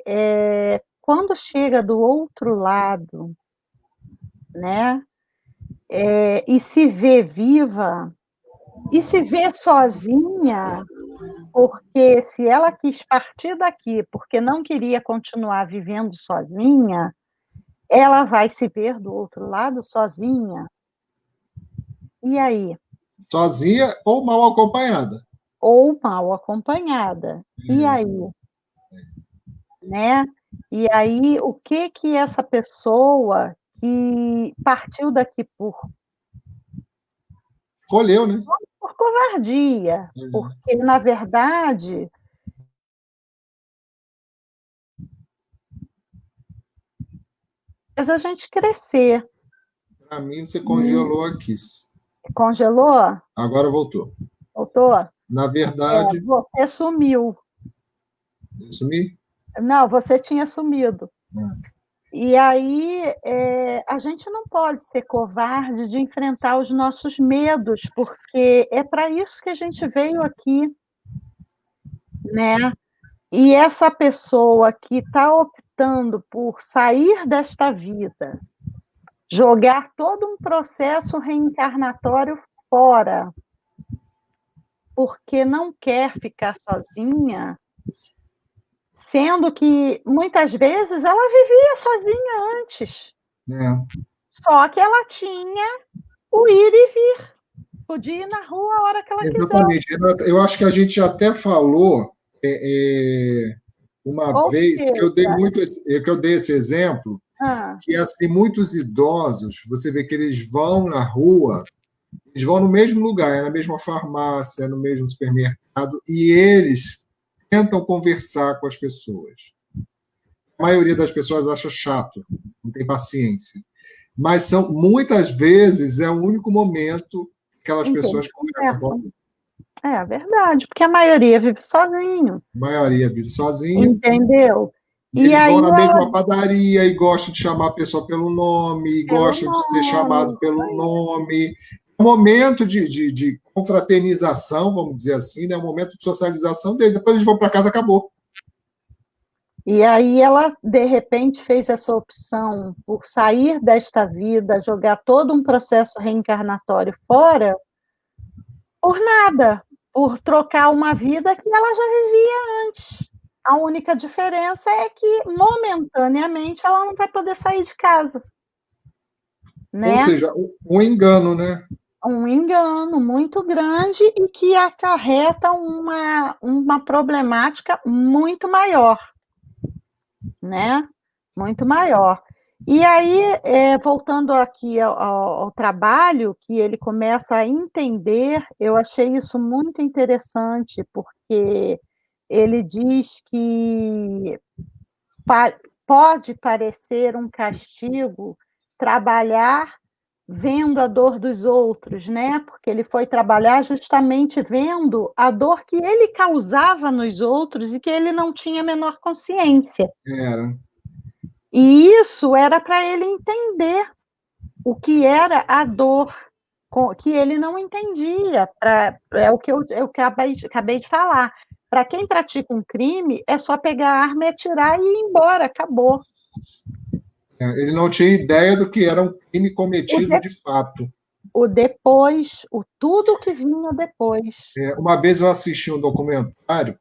Quando chega do outro lado, né, e se vê viva, e se vê sozinha, porque se ela quis partir daqui, porque não queria continuar vivendo sozinha, ela vai se ver do outro lado sozinha. E aí? Sozinha ou mal acompanhada. Ou mal acompanhada. E É. aí? Né? E aí, o que que essa pessoa que partiu daqui Escolheu, né? por covardia, porque na verdade fez a gente crescer. Para mim, você E congelou aqui. congelou? Agora voltou. Voltou? Na verdade, Você sumiu. eu sumi? Não, você tinha sumido. E aí, a gente não pode ser covarde de enfrentar os nossos medos, porque é para isso que a gente veio aqui, né? E essa pessoa que está optando por sair desta vida, jogar todo um processo reencarnatório fora, porque não quer ficar sozinha, sendo que muitas vezes ela vivia sozinha antes, É. só que ela tinha o ir e vir, podia ir na rua a hora que ela quisesse. Exatamente. Renata, eu acho que a gente até falou uma Ou vez seja, que eu dei esse exemplo, ah, que assim, muitos idosos, você vê que eles vão na rua, eles vão no mesmo lugar, é na mesma farmácia, é no mesmo supermercado, e eles tentam conversar com as pessoas. A maioria das pessoas acha chato, não tem paciência. Mas muitas vezes é o único momento que aquelas em que eles pessoas conversam com a conversam. É verdade, porque a maioria vive sozinho, maioria vive sozinho, entendeu? e E eles aí vão na ela mesma padaria e gostam de chamar a pessoa pelo nome, e pelo gostam de ser nome, chamado isso pelo aí. nome. É um momento de confraternização, vamos dizer assim, né? Um momento de socialização deles. Depois eles vão para casa, acabou. E aí ela, de repente, fez essa opção por sair desta vida, jogar todo um processo reencarnatório fora, por nada, por trocar uma vida que ela já vivia antes. A única diferença é que, momentaneamente, ela não vai poder sair de casa, Ou né? seja, um engano, né? Um engano muito grande e que acarreta uma problemática muito maior, né? Muito maior. E aí, voltando aqui ao trabalho, que ele começa a entender, eu achei isso muito interessante, porque ele diz que pode parecer um castigo trabalhar vendo a dor dos outros, né? Porque ele foi trabalhar justamente vendo a dor que ele causava nos outros e que ele não tinha a menor consciência. Era. E isso era para ele entender o que era a dor, que ele não entendia. É o que eu acabei de falar. Para quem pratica um crime, é só pegar a arma e atirar e ir embora, acabou. Ele não tinha ideia do que era um crime cometido de fato. O depois, o tudo que vinha depois. Uma vez eu assisti um documentário,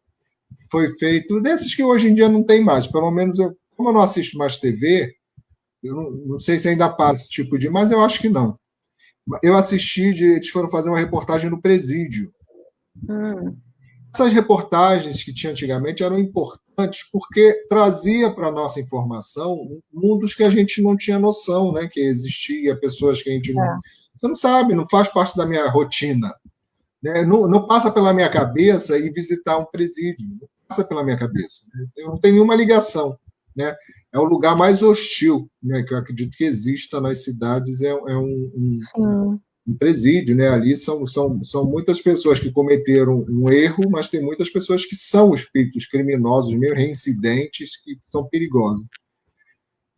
foi feito, desses que hoje em dia não tem mais, pelo menos como eu não assisto mais TV, eu não sei se ainda passa esse tipo de, mas eu acho que não. Eu assisti, eles foram fazer uma reportagem no presídio. Essas reportagens que tinha antigamente eram importantes porque trazia para a nossa informação mundos que a gente não tinha noção, né? Que existia, pessoas que a gente não... Você não sabe, não faz parte da minha rotina. Né? Não passa pela minha cabeça ir visitar um presídio. Não passa pela minha cabeça. Né? Eu não tenho nenhuma ligação. Né? É o lugar mais hostil, né, que eu acredito que exista nas cidades, um presídio, né? Ali são muitas pessoas que cometeram um erro, mas tem muitas pessoas que são espíritos criminosos, meio reincidentes, que são perigosos.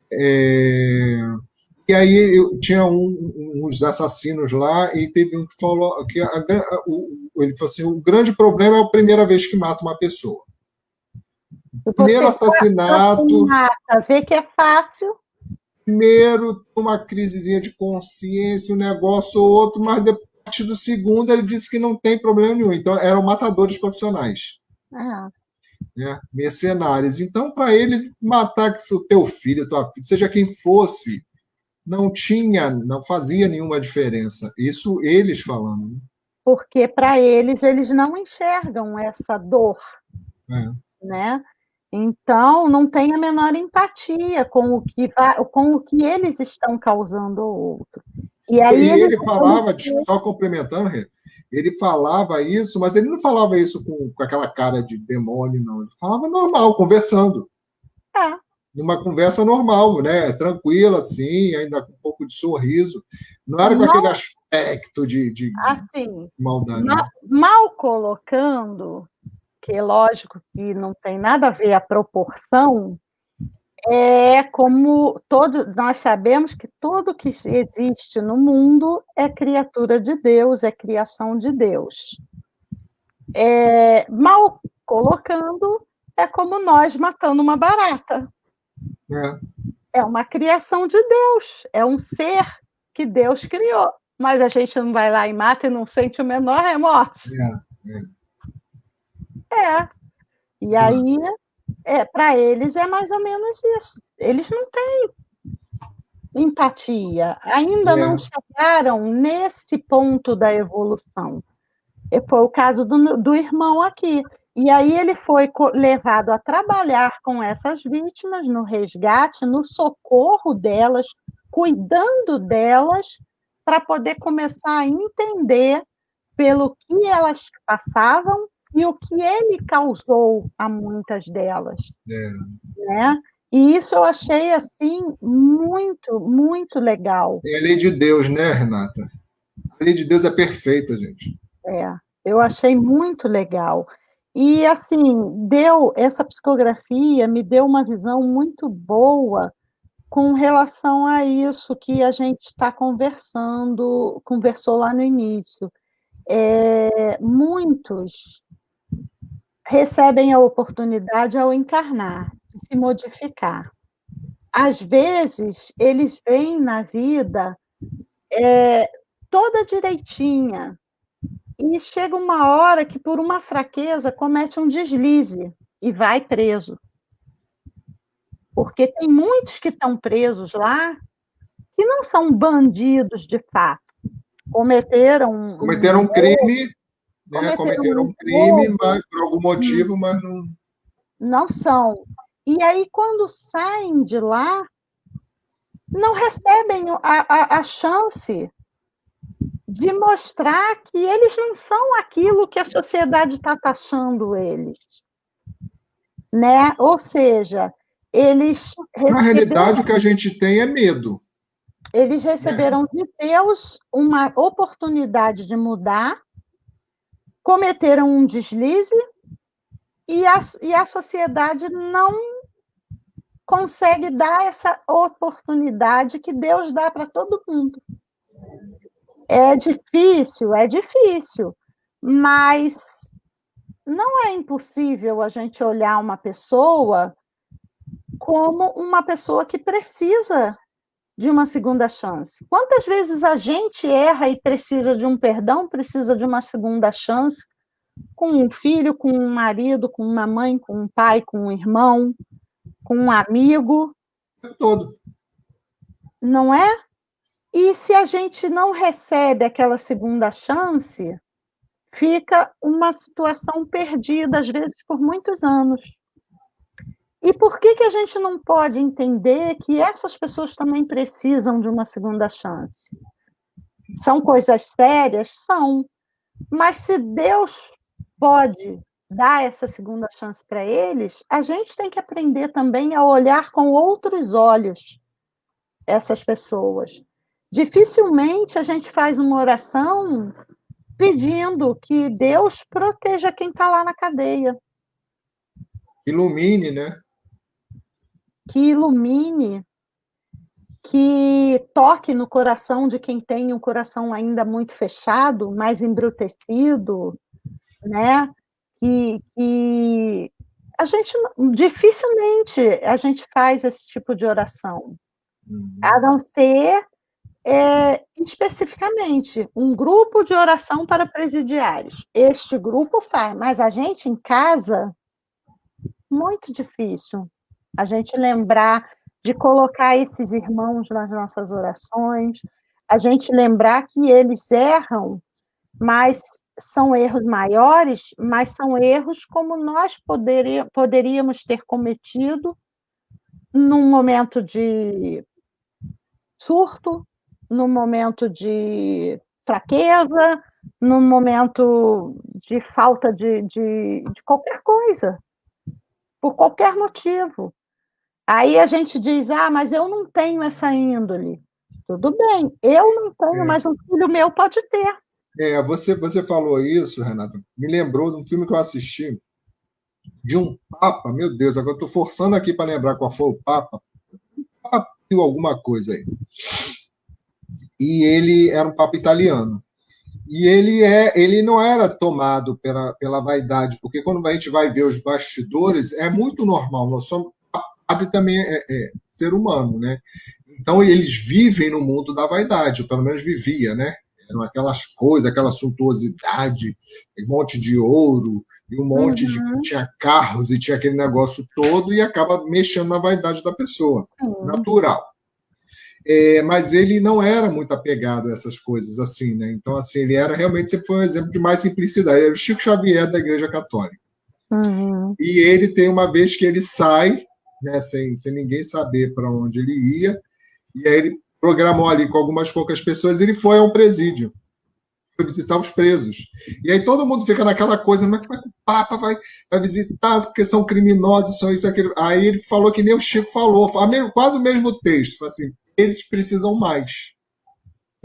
E aí tinha uns assassinos lá, e teve um que falou que ele falou assim: o grande problema é a primeira vez que mata uma pessoa. Primeiro assassinato. Vê que é fácil. Primeiro, uma crisezinha de consciência, um negócio ou outro, mas a partir do segundo ele disse que não tem problema nenhum. Então, eram matadores profissionais. Né? Mercenários. Então, para ele matar o teu filho, tua filha, seja quem fosse, não fazia nenhuma diferença. Isso eles falando. Porque para eles não enxergam essa dor. Né? Então, não tem a menor empatia com o que eles estão causando ao outro. E aí ele falava, só complementando, ele falava isso, mas ele não falava isso com aquela cara de demônio, não. Ele falava normal, conversando. Numa conversa normal, né? Tranquila, assim, ainda com um pouco de sorriso. Não era com aquele aspecto de assim, maldade. Mal colocando, que é lógico que não tem nada a ver a proporção, como nós sabemos que tudo que existe no mundo é criatura de Deus, é criação de Deus. Mal colocando, é como nós matando uma barata. É uma criação de Deus, é um ser que Deus criou, mas a gente não vai lá e mata e não sente o menor remorso. E aí, para eles é mais ou menos isso. Eles não têm empatia, ainda não chegaram nesse ponto da evolução. Foi o caso do irmão aqui. E aí ele foi levado a trabalhar com essas vítimas no resgate, no socorro delas, cuidando delas, para poder começar a entender pelo que elas passavam e o que ele causou a muitas delas. Né? E isso eu achei assim muito, muito legal. É a lei de Deus, né, Renata? A lei de Deus é perfeita, gente. Eu achei muito legal. E, assim, essa psicografia me deu uma visão muito boa com relação a isso que a gente está conversou lá no início. Muitos recebem a oportunidade ao encarnar, de se modificar. Às vezes, eles veem na vida toda direitinha, e chega uma hora que, por uma fraqueza, comete um deslize e vai preso. Porque tem muitos que estão presos lá que não são bandidos de fato. Cometeram um crime, né? Cometeram um crime, mas por algum motivo, mas não... Não são. E aí, quando saem de lá, não recebem a chance de mostrar que eles não são aquilo que a sociedade está taxando eles. né? Ou seja, eles Na realidade, o que a gente tem é medo. Eles receberam de Deus uma oportunidade de mudar, cometeram um deslize e a sociedade não consegue dar essa oportunidade que Deus dá para todo mundo. É difícil, mas não é impossível a gente olhar uma pessoa como uma pessoa que precisa de uma segunda chance. Quantas vezes a gente erra e precisa de um perdão, precisa de uma segunda chance, com um filho, com um marido, com uma mãe, com um pai, com um irmão, com um amigo. Todo. Não é? E se a gente não recebe aquela segunda chance, fica uma situação perdida, às vezes por muitos anos. E por que a gente não pode entender que essas pessoas também precisam de uma segunda chance? São coisas sérias? São. Mas se Deus pode dar essa segunda chance para eles, a gente tem que aprender também a olhar com outros olhos essas pessoas. Dificilmente a gente faz uma oração pedindo que Deus proteja quem está lá na cadeia. Ilumine, né? Que ilumine, que toque no coração de quem tem um coração ainda muito fechado, mais embrutecido, né? Que a gente dificilmente a gente faz esse tipo de oração, a não ser especificamente um grupo de oração para presidiários. Este grupo faz, mas a gente em casa, muito difícil a gente lembrar de colocar esses irmãos nas nossas orações, a gente lembrar que eles erram, mas são erros maiores, mas são erros como nós poderíamos ter cometido num momento de surto, num momento de fraqueza, num momento de falta de qualquer coisa, por qualquer motivo. Aí a gente diz, mas eu não tenho essa índole. Tudo bem, eu não tenho, mas um filho meu pode ter. Você falou isso, Renata, me lembrou de um filme que eu assisti, de um Papa, meu Deus, agora estou forçando aqui para lembrar qual foi o Papa, alguma coisa aí. E ele era um Papa italiano. E ele não era tomado pela vaidade, porque quando a gente vai ver os bastidores, é muito normal, nós somos, padre também é ser humano, né? Então eles vivem no mundo da vaidade, ou pelo menos vivia, né? Eram aquelas coisas, aquela suntuosidade, um monte de ouro, e um monte de. Tinha carros e tinha aquele negócio todo, e acaba mexendo na vaidade da pessoa. Natural. Mas ele não era muito apegado a essas coisas assim, né? Então, assim, ele era realmente, você foi um exemplo de mais simplicidade. Ele era o Chico Xavier da Igreja Católica. E ele tem uma vez que ele sai, né, sem ninguém saber para onde ele ia, e aí ele programou ali com algumas poucas pessoas, ele foi ao presídio, foi visitar os presos. E aí todo mundo fica naquela coisa, mas como é que o Papa vai visitar, porque são criminosos, são isso, aquilo. Aí ele falou que nem o Chico falou, quase o mesmo texto, falou assim, eles precisam mais.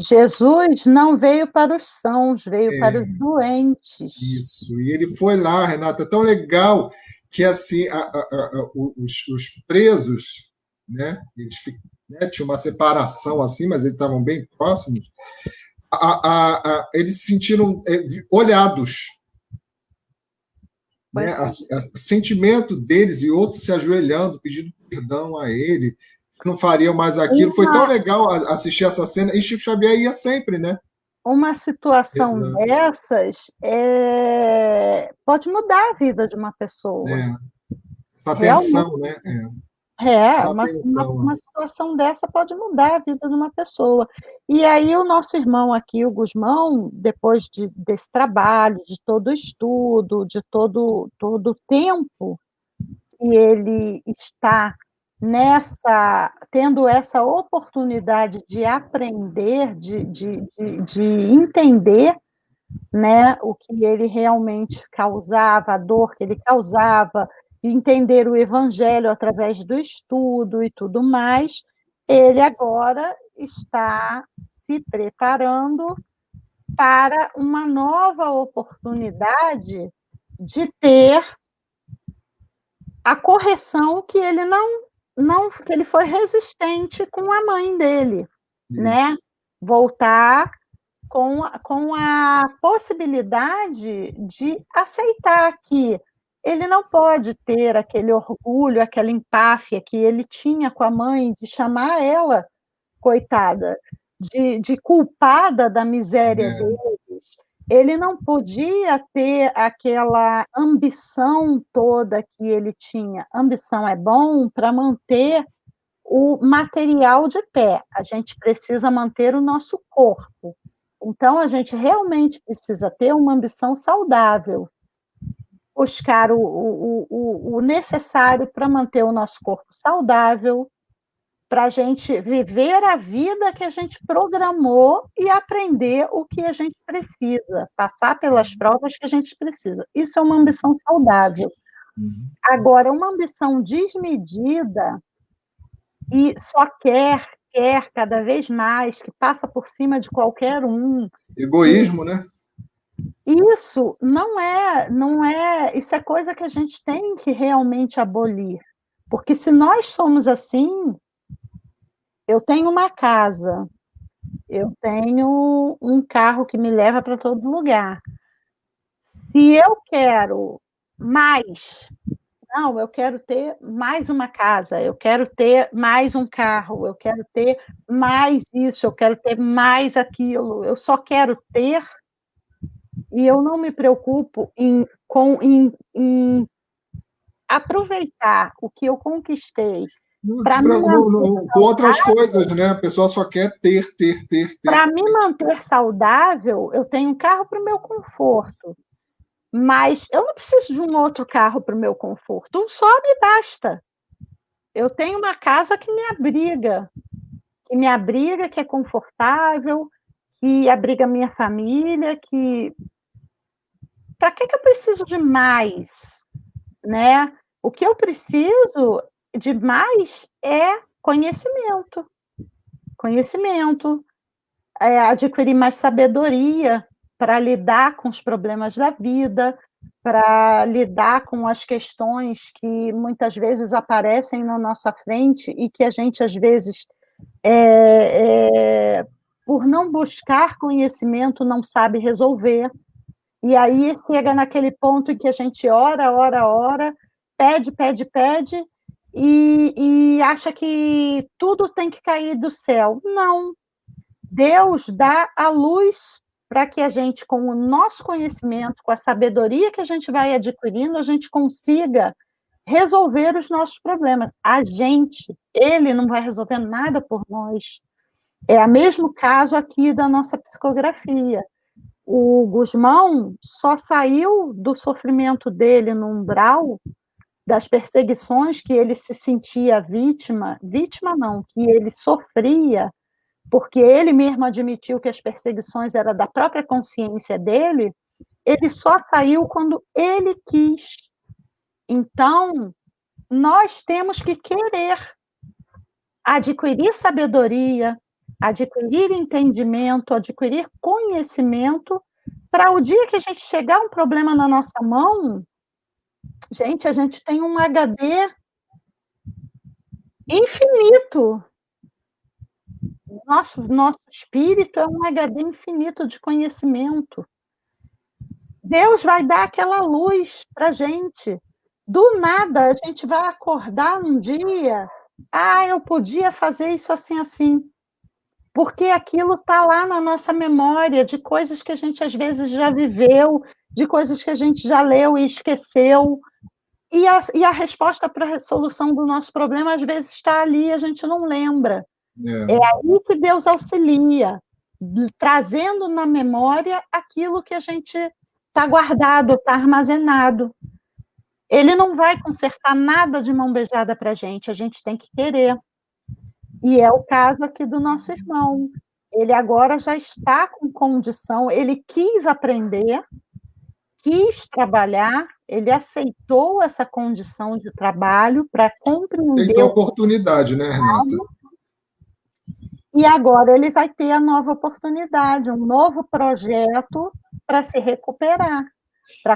Jesus não veio para os sãos, veio para os doentes. Isso, e ele foi lá, Renata, é tão legal que assim os presos, né, eles tinha uma separação assim, mas eles estavam bem próximos, eles se sentiram olhados. Né? O sentimento deles e outros se ajoelhando, pedindo perdão a ele, não fariam mais aquilo. Foi tão legal assistir essa cena, e Chico Xavier ia sempre, né? Uma situação dessas pode mudar a vida de uma pessoa. Atenção, né? Uma situação dessa pode mudar a vida de uma pessoa. E aí o nosso irmão aqui, o Gusmão, depois desse trabalho, de todo o estudo, de todo o tempo que ele está tendo essa oportunidade de aprender, de entender, né, o que ele realmente causava, a dor que ele causava, entender o Evangelho através do estudo e tudo mais, ele agora está se preparando para uma nova oportunidade de ter a correção que ele que ele foi resistente com a mãe dele, né? Voltar com a possibilidade de aceitar que ele não pode ter aquele orgulho, aquela empáfia que ele tinha com a mãe, de chamar ela, coitada, de culpada da miséria deles. Ele não podia ter aquela ambição toda que ele tinha. Ambição é bom para manter o material de pé. A gente precisa manter o nosso corpo. Então, a gente realmente precisa ter uma ambição saudável, buscar o necessário para manter o nosso corpo saudável, para a gente viver a vida que a gente programou e aprender o que a gente precisa, passar pelas provas que a gente precisa. Isso é uma ambição saudável. Agora, uma ambição desmedida e só quer cada vez mais, que passa por cima de qualquer um. Egoísmo, né? Isso não é, isso é coisa que a gente tem que realmente abolir. Porque se nós somos assim, eu tenho uma casa, eu tenho um carro que me leva para todo lugar. Se eu quero mais, não, eu quero ter mais uma casa, eu quero ter mais um carro, eu quero ter mais isso, eu quero ter mais aquilo, eu só quero ter, e eu não me preocupo em aproveitar o que eu conquistei. Com outras coisas, né? A pessoa só quer ter. Para me manter saudável, eu tenho um carro para o meu conforto. Mas eu não preciso de um outro carro para o meu conforto. Um só me basta. Eu tenho uma casa que me abriga, que é confortável, que abriga a minha família, que... Para que eu preciso de mais? Né? O que eu preciso de mais é conhecimento. Conhecimento, adquirir mais sabedoria para lidar com os problemas da vida, para lidar com as questões que muitas vezes aparecem na nossa frente e que a gente, às vezes, por não buscar conhecimento, não sabe resolver. E aí chega naquele ponto em que a gente ora, pede, e acha que tudo tem que cair do céu. Não. Deus dá a luz para que a gente, com o nosso conhecimento, com a sabedoria que a gente vai adquirindo, a gente consiga resolver os nossos problemas. Ele não vai resolver nada por nós. É o mesmo caso aqui da nossa psicografia. O Gusmão só saiu do sofrimento dele no umbral, das perseguições que ele se sentia vítima não, que ele sofria, porque ele mesmo admitiu que as perseguições eram da própria consciência dele, ele só saiu quando ele quis. Então, nós temos que querer adquirir sabedoria, adquirir entendimento, adquirir conhecimento, para o dia que a gente chegar um problema na nossa mão, a gente tem um HD infinito. Nosso espírito é um HD infinito de conhecimento. Deus vai dar aquela luz para a gente. Do nada, a gente vai acordar um dia, eu podia fazer isso assim, assim. Porque aquilo está lá na nossa memória, de coisas que a gente às vezes já viveu, de coisas que a gente já leu e esqueceu. E a resposta para a resolução do nosso problema, às vezes, está ali, a gente não lembra. É aí que Deus auxilia, trazendo na memória aquilo que a gente está guardado, está armazenado. Ele não vai consertar nada de mão beijada para a gente tem que querer. E é o caso aqui do nosso irmão. Ele agora já está com condição, ele quis aprender, quis trabalhar, ele aceitou essa condição de trabalho para compreender. Tem oportunidade, né, Renata? E agora ele vai ter a nova oportunidade, um novo projeto para se recuperar.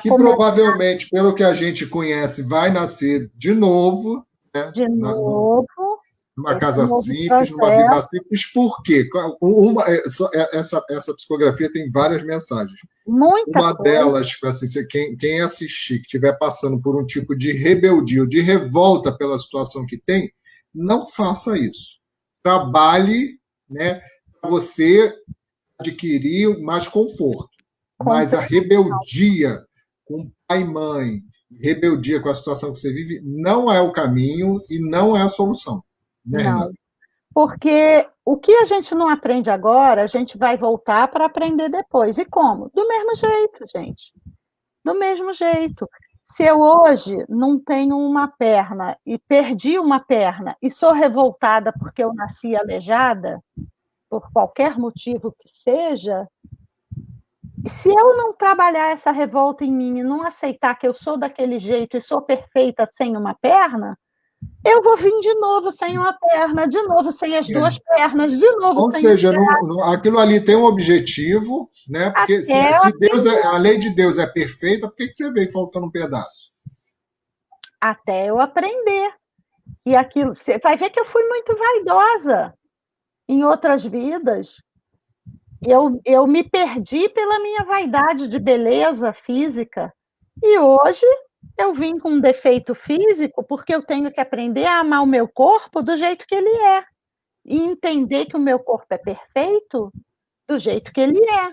Que provavelmente, pelo que a gente conhece, vai nascer de novo. Né? De novo. Numa casa simples, numa vida simples. Por quê? Essa psicografia tem várias mensagens. Uma delas, assim, quem assistir, que estiver passando por um tipo de rebeldia ou de revolta pela situação que tem, não faça isso. Trabalhe, né, para você adquirir mais conforto. Mas a rebeldia com pai e mãe, rebeldia com a situação que você vive, não é o caminho e não é a solução. Né, não, Renata? Porque o que a gente não aprende agora, a gente vai voltar para aprender depois. E como? Do mesmo jeito, gente. Do mesmo jeito. Se eu hoje não tenho uma perna e perdi uma perna e sou revoltada porque eu nasci aleijada, por qualquer motivo que seja, se eu não trabalhar essa revolta em mim e não aceitar que eu sou daquele jeito e sou perfeita sem uma perna, eu vou vir de novo sem uma perna, de novo sem as duas pernas, de novo Ou sem seja, aquilo ali tem um objetivo, né? Porque se Deus a lei de Deus é perfeita, por que você veio faltando um pedaço? Até eu aprender. E aquilo, você vai ver que eu fui muito vaidosa em outras vidas. Eu me perdi pela minha vaidade de beleza física. E hoje eu vim com um defeito físico porque eu tenho que aprender a amar o meu corpo do jeito que ele é. E entender que o meu corpo é perfeito do jeito que ele é.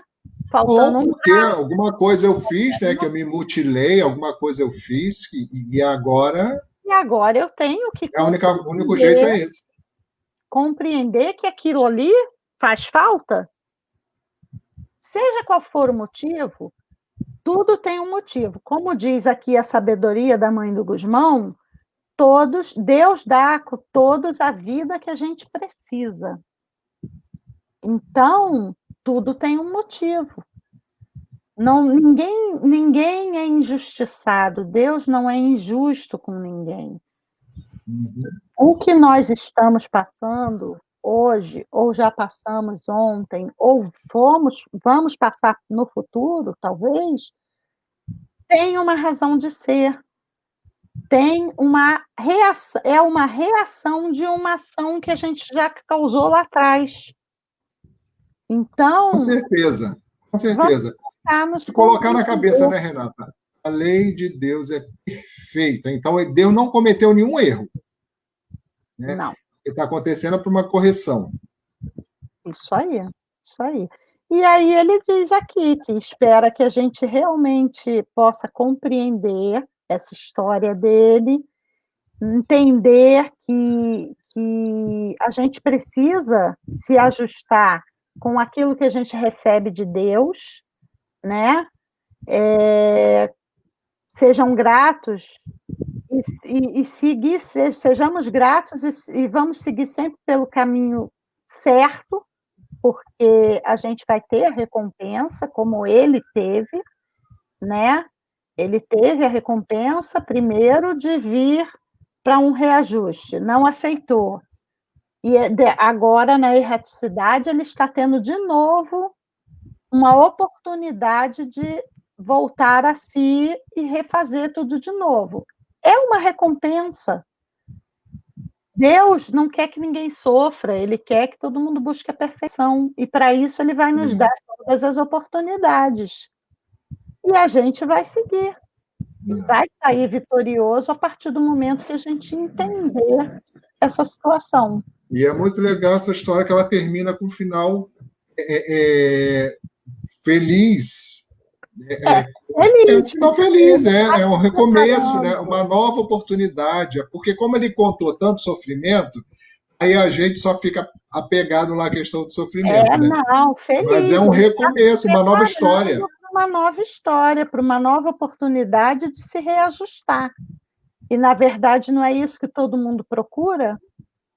Faltando ou porque alguma coisa eu fiz, né? Que eu me mutilei, alguma coisa eu fiz, e agora. E agora eu tenho que. O único jeito é esse. Compreender que aquilo ali faz falta. Seja qual for o motivo, tudo tem um motivo. Como diz aqui a sabedoria da mãe do Gusmão, Deus dá a todos a vida que a gente precisa. Então, tudo tem um motivo. Ninguém é injustiçado. Deus não é injusto com ninguém. O que nós estamos passando hoje, ou já passamos ontem, ou vamos passar no futuro, talvez, tem uma razão de ser. Tem uma reação, é uma reação de uma ação que a gente já causou lá atrás. Então. Com certeza, com certeza. Se colocar na cabeça, né, Renata? A lei de Deus é perfeita. Então, Deus não cometeu nenhum erro. Né? Não. Está acontecendo por uma correção. Isso aí, isso aí. E aí ele diz aqui que espera que a gente realmente possa compreender essa história dele, entender que a gente precisa se ajustar com aquilo que a gente recebe de Deus, né? Sejam gratos e seguir, sejamos gratos e vamos seguir sempre pelo caminho certo, porque a gente vai ter a recompensa, como ele teve, né? Ele teve a recompensa, primeiro, de vir para um reajuste, não aceitou. E agora, na erraticidade, ele está tendo de novo uma oportunidade de voltar a si e refazer tudo de novo. É uma recompensa. Deus não quer que ninguém sofra, Ele quer que todo mundo busque a perfeição. E para isso Ele vai nos dar todas as oportunidades. E a gente vai seguir. Vai sair vitorioso a partir do momento que a gente entender essa situação. E é muito legal essa história que ela termina com um final feliz. É um final feliz, é um recomeço, né? Uma nova oportunidade. Porque como ele contou tanto sofrimento, aí a gente só fica apegado lá à questão do sofrimento. Né? Não, feliz. Mas é um recomeço, uma nova história. Uma nova história, para uma nova oportunidade de se reajustar. E, na verdade, não é isso que todo mundo procura?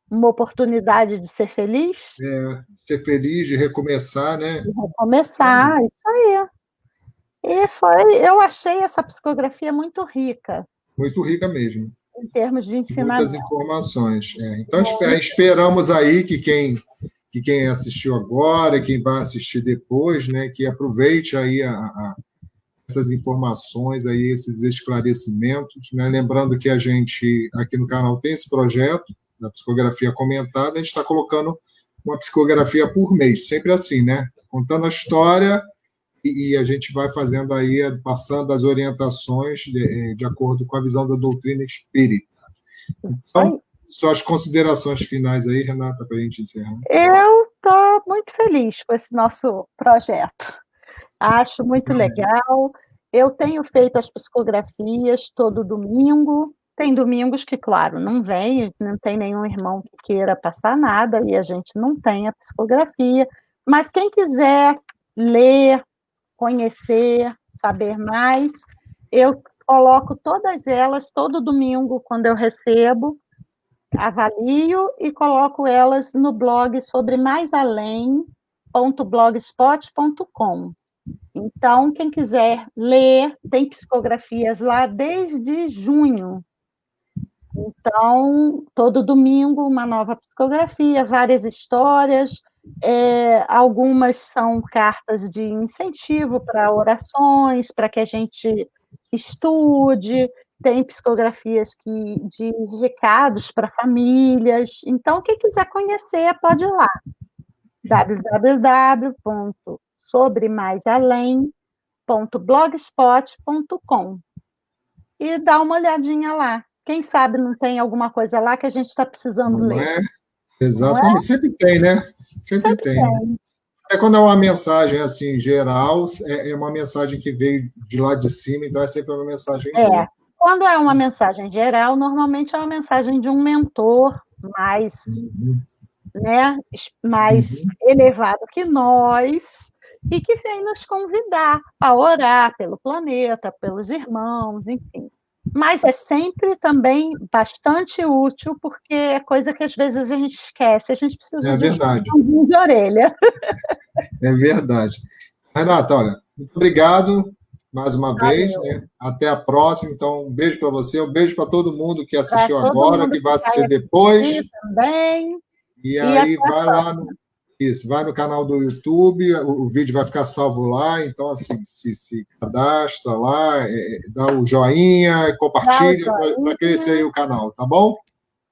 Uma oportunidade de ser feliz? Ser feliz, de recomeçar, né? De recomeçar, isso aí. Eu achei essa psicografia muito rica. Muito rica mesmo. Em termos de ensinamento. Muitas informações. Então, esperamos aí que quem assistiu agora, quem vai assistir depois, né, que aproveite aí essas informações, aí, esses esclarecimentos. Né? Lembrando que a gente, aqui no canal, tem esse projeto da psicografia comentada, a gente está colocando uma psicografia por mês, sempre assim, né? Contando a história e a gente vai fazendo aí, passando as orientações de acordo com a visão da doutrina espírita. Então, suas considerações finais aí, Renata, para a gente encerrar. Eu estou muito feliz com esse nosso projeto. Acho muito legal. Eu tenho feito as psicografias todo domingo. Tem domingos que, claro, não tem nenhum irmão que queira passar nada e a gente não tem a psicografia. Mas quem quiser ler, conhecer, saber mais, eu coloco todas elas todo domingo quando eu recebo, avalio e coloco elas no blog sobre maisalém.blogspot.com. Então, quem quiser ler, tem psicografias lá desde junho. Então, todo domingo, uma nova psicografia, várias histórias, algumas são cartas de incentivo para orações, para que a gente estude, tem psicografias de recados para famílias. Então, quem quiser conhecer, pode ir lá. www.sobremaisalém.blogspot.com e dá uma olhadinha lá. Quem sabe não tem alguma coisa lá que a gente está precisando ler. Exatamente. Não é? Sempre tem, né? Sempre tem. Né? Quando é uma mensagem assim geral, é uma mensagem que veio de lá de cima, então é sempre uma mensagem boa. Quando é uma mensagem geral, normalmente é uma mensagem de um mentor mais, mais elevado que nós, e que vem nos convidar a orar pelo planeta, pelos irmãos, enfim. Mas é sempre também bastante útil, porque é coisa que às vezes a gente esquece, a gente precisa de um de orelha. É verdade. Renata, olha, muito obrigado mais uma vez, né? Até a próxima. Então, um beijo para você, um beijo para todo mundo que assistiu agora, que vai assistir depois. Também. E aí vai lá vai no canal do YouTube, o vídeo vai ficar salvo lá, então assim, se cadastra lá, dá o joinha, compartilha para crescer aí o canal, tá bom?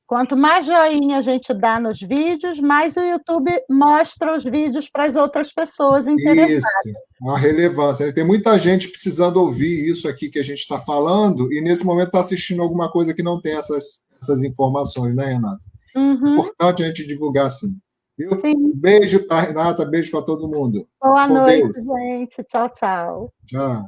Quanto mais joinha a gente dá nos vídeos, mais o YouTube mostra os vídeos para as outras pessoas interessadas. Isso, a relevância. Tem muita gente precisando ouvir isso aqui que a gente está falando e nesse momento está assistindo alguma coisa que não tem essas informações, né, Renata? É importante a gente divulgar assim. Viu? Beijo para Renata, beijo para todo mundo. Boa noite, gente. Tchau, tchau. Tchau.